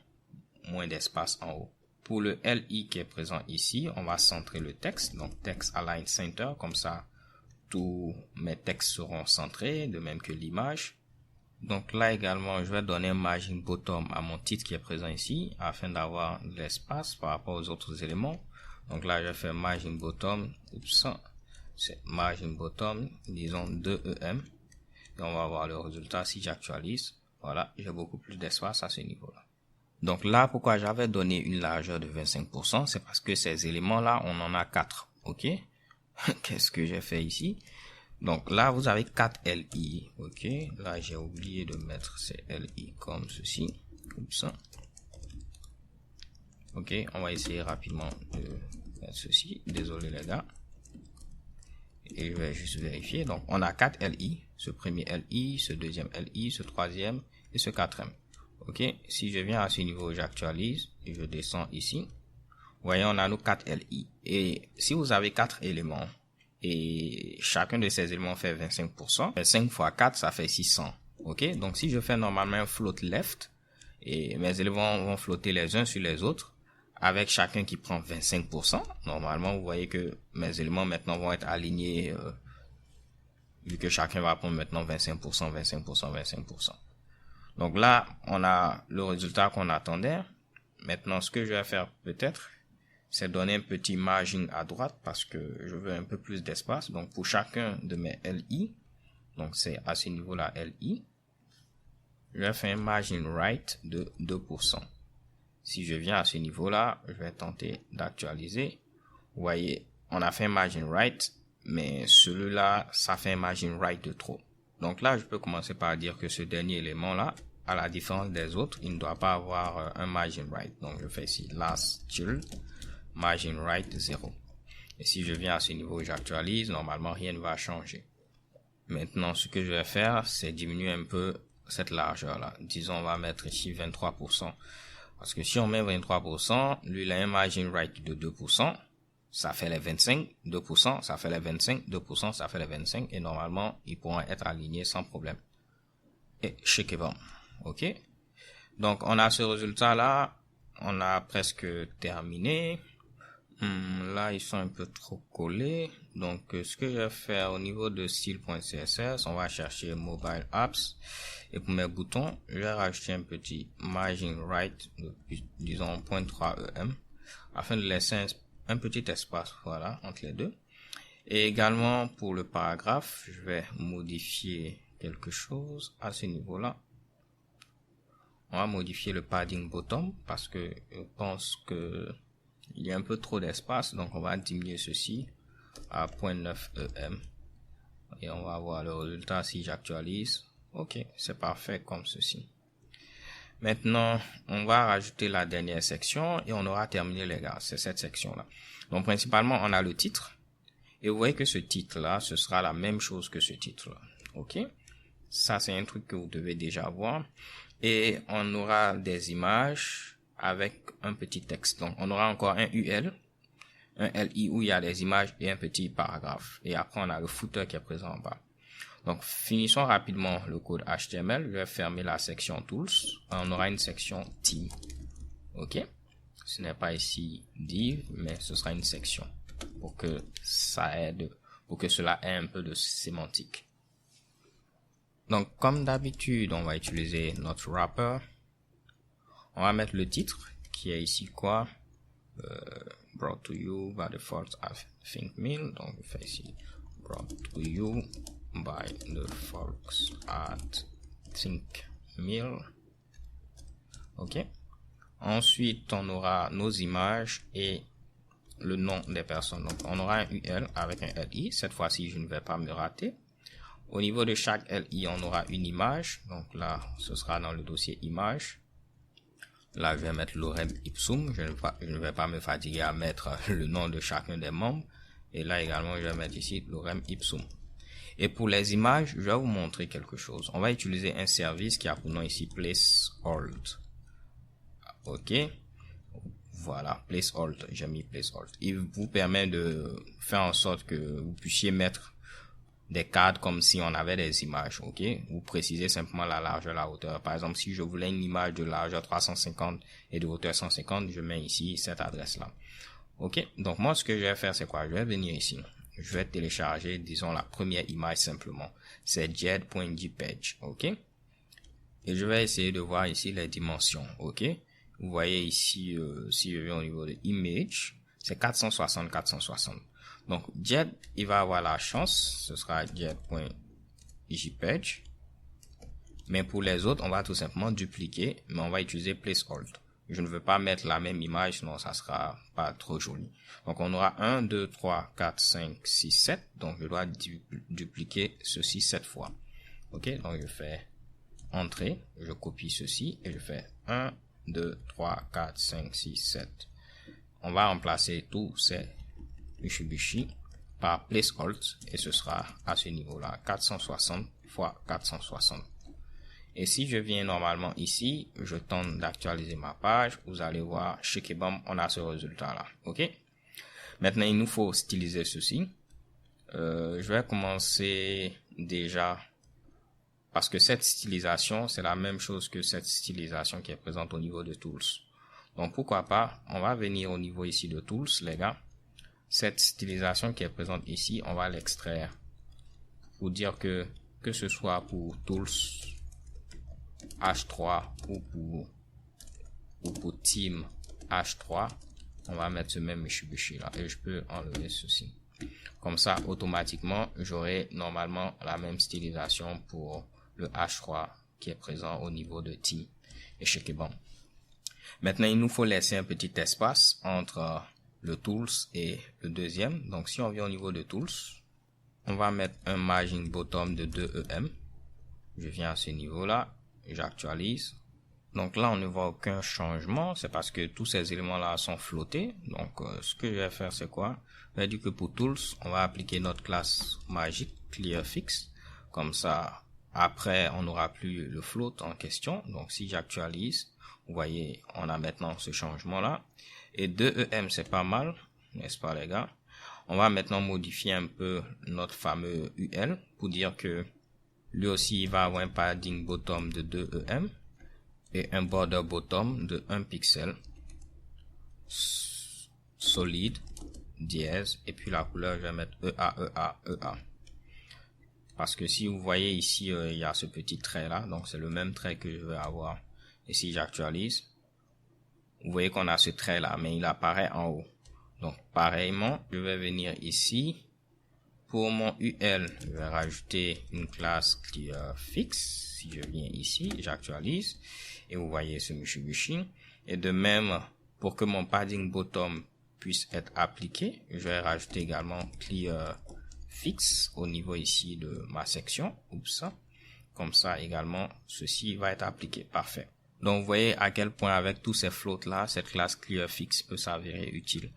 moins d'espace en haut. Pour le LI qui est présent ici, on va centrer le texte. Donc, Text Align Center. Comme ça, tous mes textes seront centrés, de même que l'image. Donc là également, je vais donner un margin bottom à mon titre qui est présent ici, afin d'avoir de l'espace par rapport aux autres éléments. Donc là, je vais faire margin bottom, c'est margin bottom, disons 2 EM. Et on va voir le résultat si j'actualise. Voilà, j'ai beaucoup plus d'espace à ce niveau-là. Donc là, pourquoi j'avais donné une largeur de 25%, c'est parce que ces éléments-là, on en a 4. Ok? Qu'est-ce que j'ai fait ici? Donc là, vous avez 4 LI. Ok? Là, j'ai oublié de mettre ces LI comme ceci. Comme ça. Ok? On va essayer rapidement de mettre ceci. Désolé les gars. Et je vais juste vérifier. Donc, on a 4 LI. Ce premier LI, ce deuxième LI, ce troisième et ce quatrième. Ok? Si je viens à ce niveau, j'actualise et je descends ici. Vous voyez, on a nos 4 LI. Et si vous avez 4 éléments et chacun de ces éléments fait 25%, 5 fois 4, ça fait 600. Ok? Donc, si je fais normalement un float left et mes éléments vont flotter les uns sur les autres, avec chacun qui prend 25%, normalement, vous voyez que mes éléments maintenant vont être alignés, vu que chacun va prendre maintenant 25%, 25%, 25%. Donc là, on a le résultat qu'on attendait. Maintenant, ce que je vais faire peut-être, c'est donner un petit margin à droite parce que je veux un peu plus d'espace. Donc, pour chacun de mes LI, donc c'est à ce niveau-là LI, je vais faire un margin right de 2%. Si je viens à ce niveau-là, je vais tenter d'actualiser. Vous voyez, on a fait un margin right, mais celui-là, ça fait un margin right de trop. Donc là, je peux commencer par dire que ce dernier élément-là, à la différence des autres, il ne doit pas avoir un margin right. Donc, je fais ici last child, margin right 0. Et si je viens à ce niveau, j'actualise, normalement, rien ne va changer. Maintenant, ce que je vais faire, c'est diminuer un peu cette largeur-là. Disons, on va mettre ici 23%. Parce que si on met 23%, lui, il a un margin right de 2%. Ça fait les 25, 2%, ça fait les 25, 2%, ça fait les 25. Et normalement, ils pourront être alignés sans problème. Et check bon. OK? Donc, on a ce résultat-là. On a presque terminé. Là, ils sont un peu trop collés. Donc, ce que je vais faire au niveau de style.css, on va chercher mobile apps. Et pour mes boutons, je vais rajouter un petit margin right de, disons, 0.3 EM afin de laisser un petit espace, voilà, entre les deux. Et également, pour le paragraphe, je vais modifier quelque chose à ce niveau-là. On va modifier le padding bottom parce que je pense que il y a un peu trop d'espace, donc on va diminuer ceci à 0.9 EM. Et on va voir le résultat si j'actualise. Ok, c'est parfait comme ceci. Maintenant, on va rajouter la dernière section et on aura terminé les gars. C'est cette section-là. Donc, principalement, on a le titre. Et vous voyez que ce titre-là, ce sera la même chose que ce titre-là. Ok? Ça, c'est un truc que vous devez déjà voir. Et on aura des images avec un petit texte. Donc, on aura encore un UL, un LI où il y a des images et un petit paragraphe. Et après, on a le footer qui est présent en bas. Donc, finissons rapidement le code HTML. Je vais fermer la section Tools. On aura une section Theme. OK? Ce n'est pas ici div, mais ce sera une section pour que ça aide, pour que cela ait un peu de sémantique. Donc, comme d'habitude, on va utiliser notre wrapper. On va mettre le titre qui est ici quoi? Brought to you by the folks at ThinkMill. Donc, je fais ici brought to you by the folks at ThinkMill. OK. Ensuite, on aura nos images et le nom des personnes. Donc, on aura un UL avec un LI. Cette fois-ci, je ne vais pas me rater. Au niveau de chaque LI, on aura une image. Donc là, ce sera dans le dossier image. Là, je vais mettre lorem ipsum. Je ne vais pas me fatiguer à mettre le nom de chacun des membres. Et là également, je vais mettre ici lorem ipsum. Et pour les images, je vais vous montrer quelque chose. On va utiliser un service qui a pour nom ici placehold. OK. Voilà, placehold. J'ai mis placehold. Il vous permet de faire en sorte que vous puissiez mettre des cadres comme si on avait des images, ok? Vous précisez simplement la largeur, la hauteur. Par exemple, si je voulais une image de largeur 350 et de hauteur 150, je mets ici cette adresse-là. Ok? Donc, moi, ce que je vais faire, c'est quoi? Je vais venir ici. Je vais télécharger, disons, la première image simplement. C'est jed.jpg, ok? Et je vais essayer de voir ici les dimensions, ok? Vous voyez ici, si je vais au niveau de image, c'est 460. Donc, Jed, il va avoir la chance, ce sera jed.jpg. Mais pour les autres, on va tout simplement dupliquer, mais on va utiliser placehold. Je ne veux pas mettre la même image, sinon ça sera pas trop joli. Donc, on aura 1, 2, 3, 4, 5, 6, 7. Donc, je dois dupliquer ceci 7 fois. Ok, donc je fais entrée, je copie ceci et je fais 1, 2, 3, 4, 5, 6, 7. On va remplacer tous ces Mitsubishi par placehold et ce sera à ce niveau-là 460 fois 460. Et si je viens normalement ici, je tente d'actualiser ma page, vous allez voir, shikebam, on a ce résultat-là. OK? Maintenant, il nous faut styliser ceci. Je vais commencer déjà parce que cette stylisation, c'est la même chose que cette stylisation qui est présente au niveau de Tools. Donc, pourquoi pas, on va venir au niveau ici de Tools, les gars. Cette stylisation qui est présente ici, on va l'extraire pour dire que ce soit pour Tools H3 ou pour Team H3, on va mettre ce même Mitsubishi là et je peux enlever ceci. Comme ça, automatiquement, j'aurai normalement la même stylisation pour le H3 qui est présent au niveau de Team et Shikebam. Maintenant, il nous faut laisser un petit espace entre le Tools et le deuxième. Donc, si on vient au niveau de Tools, on va mettre un margin bottom de 2 EM. Je viens à ce niveau-là, j'actualise. Donc là, on ne voit aucun changement. C'est parce que tous ces éléments-là sont flottés. Donc, ce que je vais faire, c'est quoi? Je vais dire que pour Tools, on va appliquer notre classe magique clearFix. Comme ça, après, on n'aura plus le float en question. Donc, si j'actualise, vous voyez, on a maintenant ce changement-là. Et 2EM, c'est pas mal, n'est-ce pas les gars? On va maintenant modifier un peu notre fameux UL pour dire que lui aussi, il va avoir un padding bottom de 2EM et un border bottom de 1 pixel solide, dièse, et puis la couleur, je vais mettre EA. Parce que si vous voyez ici, il y a ce petit trait là, donc c'est le même trait que je vais avoir. Et si j'actualise, vous voyez qu'on a ce trait là, mais il apparaît en haut. Donc, pareillement, je vais venir ici. Pour mon UL, je vais rajouter une classe clearFix. Si je viens ici, j'actualise. Et vous voyez ce Mitsubishi. Et de même, pour que mon padding bottom puisse être appliqué, je vais rajouter également clear fix au niveau ici de ma section. Oups. Comme ça également, ceci va être appliqué. Parfait. Donc, vous voyez à quel point avec tous ces floats là, cette classe clearFix peut s'avérer utile.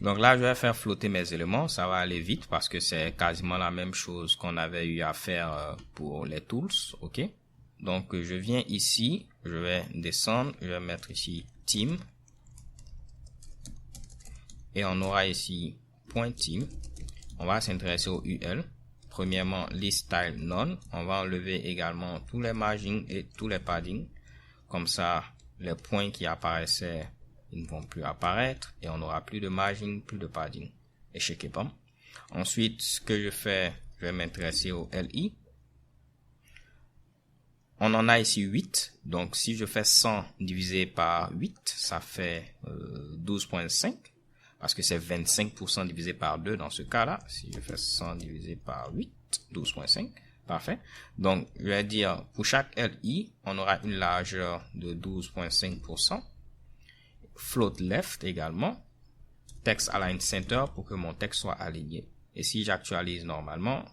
Donc là, je vais faire flotter mes éléments. Ça va aller vite parce que c'est quasiment la même chose qu'on avait eu à faire pour les tools. OK. Donc, je viens ici. Je vais descendre. Je vais mettre ici team. Et on aura ici .team. On va s'intéresser au UL. Premièrement, list style none. On va enlever également tous les margins et tous les paddings. Comme ça, les points qui apparaissaient, ils ne vont plus apparaître et on n'aura plus de margin, plus de padding. Et check it bon. Ensuite, ce que je fais, je vais m'intéresser au LI. On en a ici 8. Donc, si je fais 100 divisé par 8, ça fait 12.5. Parce que c'est 25% divisé par 2 dans ce cas-là. Si je fais 100 divisé par 8, 12.5. Parfait. Donc, je vais dire, pour chaque LI, on aura une largeur de 12.5%. Float left également. Text align center pour que mon texte soit aligné. Et si j'actualise normalement,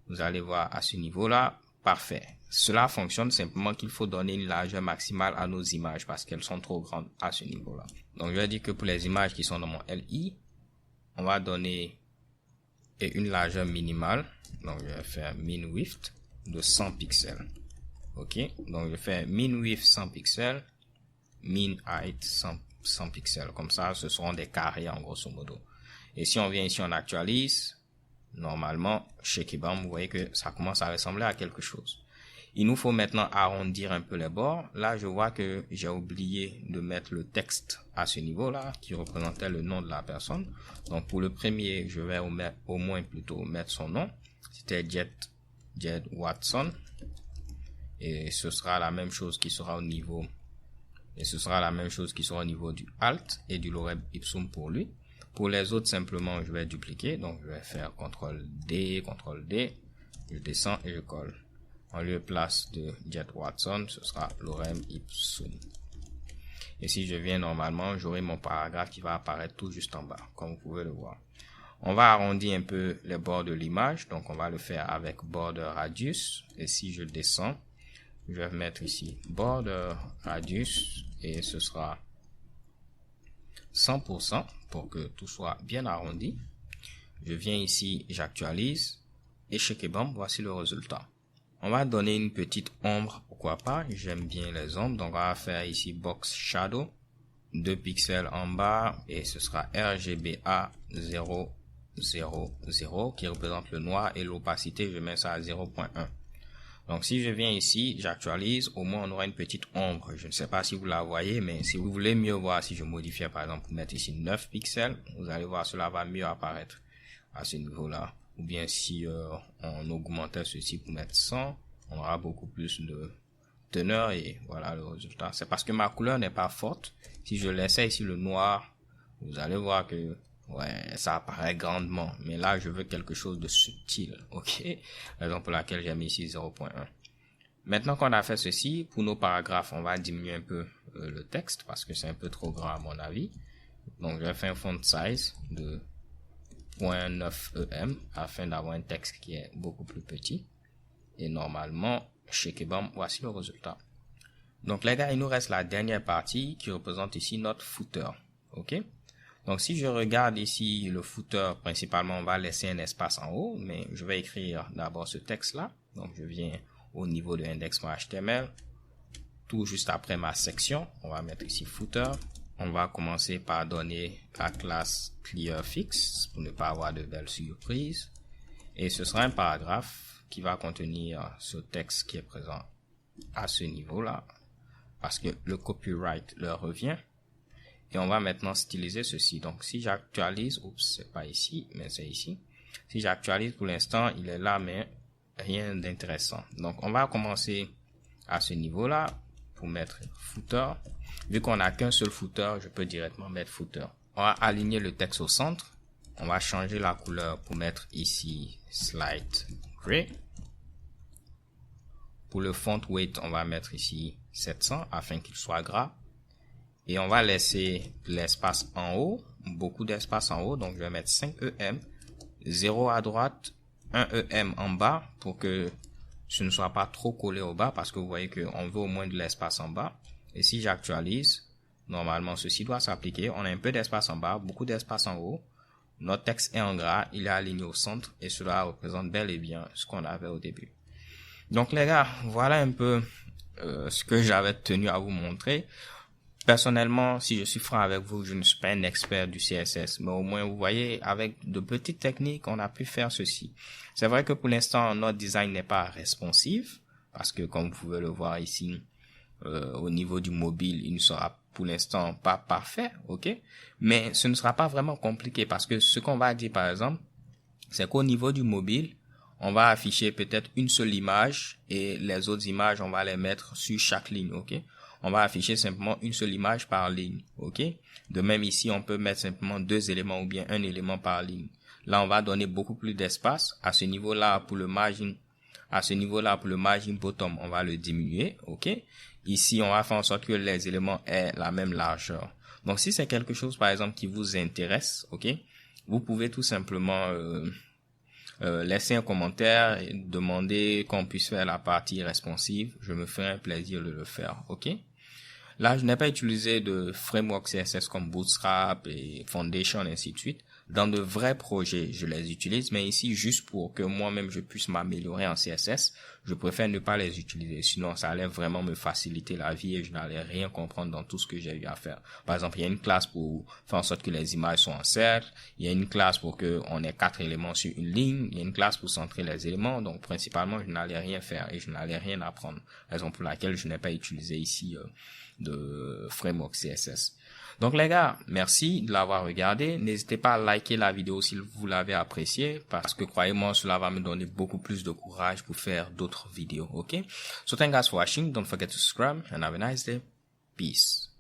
vous allez voir à ce niveau-là, parfait. Cela fonctionne simplement qu'il faut donner une largeur maximale à nos images parce qu'elles sont trop grandes à ce niveau-là. Donc, je vais dire que pour les images qui sont dans mon LI, on va donner une largeur minimale. Donc, je vais faire min width de 100 pixels. OK. Donc, je fais min width 100 pixels, min height 100 pixels. Comme ça, ce seront des carrés en grosso modo. Et si on vient ici, on actualise. Normalement, chez Kibam, vous voyez que ça commence à ressembler à quelque chose. Il nous faut maintenant arrondir un peu les bords. Là, je vois que j'ai oublié de mettre le texte à ce niveau-là, qui représentait le nom de la personne. Donc, pour le premier, je vais au moins plutôt mettre son nom. C'était Jed Watson. Et ce sera la même chose qui sera au niveau, du alt et du lorem ipsum pour lui. Pour les autres, simplement, je vais dupliquer. Donc, je vais faire CTRL D. Je descends et je colle. En lieu place de Jed Watson, ce sera lorem ipsum. Et si je viens normalement, j'aurai mon paragraphe qui va apparaître tout juste en bas, comme vous pouvez le voir. On va arrondir un peu les bords de l'image, donc on va le faire avec border radius. Et si je descends, je vais mettre ici border radius et ce sera 100% pour que tout soit bien arrondi. Je viens ici, j'actualise et chez Kebam, voici le résultat. On va donner une petite ombre, pourquoi pas, j'aime bien les ombres, donc on va faire ici box shadow, 2 pixels en bas, et ce sera RGBA 000 qui représente le noir, et l'opacité, je mets ça à 0.1. Donc si je viens ici, j'actualise, au moins on aura une petite ombre, je ne sais pas si vous la voyez, mais si vous voulez mieux voir, si je modifie par exemple, pour mettre ici 9 pixels, vous allez voir, cela va mieux apparaître à ce niveau-là. Ou bien si on augmentait ceci pour mettre 100, on aura beaucoup plus de teneur et voilà le résultat. C'est parce que ma couleur n'est pas forte. Si je laissais ici le noir, vous allez voir que ouais, ça apparaît grandement. Mais là, je veux quelque chose de subtil. OK? Raison pour laquelle j'ai mis ici 0.1. Maintenant qu'on a fait ceci, pour nos paragraphes, on va diminuer un peu le texte parce que c'est un peu trop grand à mon avis. Donc, je vais faire un font size de 0.9 EM afin d'avoir un texte qui est beaucoup plus petit. Et normalement, chez Kebam, voici le résultat. Donc les gars, il nous reste la dernière partie qui représente ici notre footer. OK? Donc si je regarde ici le footer, principalement, on va laisser un espace en haut, mais je vais écrire d'abord ce texte-là. Donc je viens au niveau de index.html, tout juste après ma section. On va mettre ici footer. On va commencer par donner la classe clearFix pour ne pas avoir de belles surprises. Et ce sera un paragraphe qui va contenir ce texte qui est présent à ce niveau-là. Parce que le copyright leur revient. Et on va maintenant styliser ceci. Donc si j'actualise, oups, c'est pas ici, mais c'est ici. Si j'actualise pour l'instant, il est là, mais rien d'intéressant. Donc on va commencer à ce niveau-là pour mettre footer. Vu qu'on n'a qu'un seul footer, je peux directement mettre footer. On va aligner le texte au centre. On va changer la couleur pour mettre ici Slide Gray. Pour le font weight, on va mettre ici 700 afin qu'il soit gras. Et on va laisser l'espace en haut beaucoup d'espace en haut, donc je vais mettre 5 EM, 0 à droite, 1 EM en bas pour que ce ne soit pas trop collé au bas, parce que vous voyez qu'on veut au moins de l'espace en bas. Et si j'actualise, normalement ceci doit s'appliquer. On a un peu d'espace en bas, beaucoup d'espace en haut. Notre texte est en gras, il est aligné au centre et cela représente bel et bien ce qu'on avait au début. Donc les gars, voilà un peu ce que j'avais tenu à vous montrer. Personnellement, si je suis franc avec vous, je ne suis pas un expert du CSS, mais au moins vous voyez, avec de petites techniques, on a pu faire ceci. C'est vrai que pour l'instant, notre design n'est pas responsive, parce que comme vous pouvez le voir ici, au niveau du mobile, il ne sera pour l'instant pas parfait, ok? Mais ce ne sera pas vraiment compliqué, parce que ce qu'on va dire par exemple, c'est qu'au niveau du mobile, on va afficher peut-être une seule image et les autres images, on va les mettre sur chaque ligne, ok? On va afficher simplement une seule image par ligne, ok? De même ici, on peut mettre simplement 2 éléments ou bien un élément par ligne. Là, on va donner beaucoup plus d'espace. À ce niveau-là, pour le margin bottom, on va le diminuer, ok? Ici, on va faire en sorte que les éléments aient la même largeur. Donc, si c'est quelque chose, par exemple, qui vous intéresse, ok? Vous pouvez tout simplement laisser un commentaire et demander qu'on puisse faire la partie responsive. Je me ferai un plaisir de le faire, ok? Là, je n'ai pas utilisé de framework CSS comme Bootstrap et Foundation, ainsi de suite. Dans de vrais projets, je les utilise, mais ici, juste pour que moi-même je puisse m'améliorer en CSS, je préfère ne pas les utiliser. Sinon, ça allait vraiment me faciliter la vie et je n'allais rien comprendre dans tout ce que j'ai eu à faire. Par exemple, il y a une classe pour faire en sorte que les images sont en cercle. Il y a une classe pour que on ait 4 éléments sur une ligne. Il y a une classe pour centrer les éléments. Donc, principalement, je n'allais rien faire et je n'allais rien apprendre. Raison pour laquelle je n'ai pas utilisé ici de framework CSS. Donc les gars, merci de l'avoir regardé. N'hésitez pas à liker la vidéo si vous l'avez appréciée, parce que croyez-moi, cela va me donner beaucoup plus de courage pour faire d'autres vidéos, ok? So thank you guys for watching. Don't forget to subscribe and have a nice day. Peace.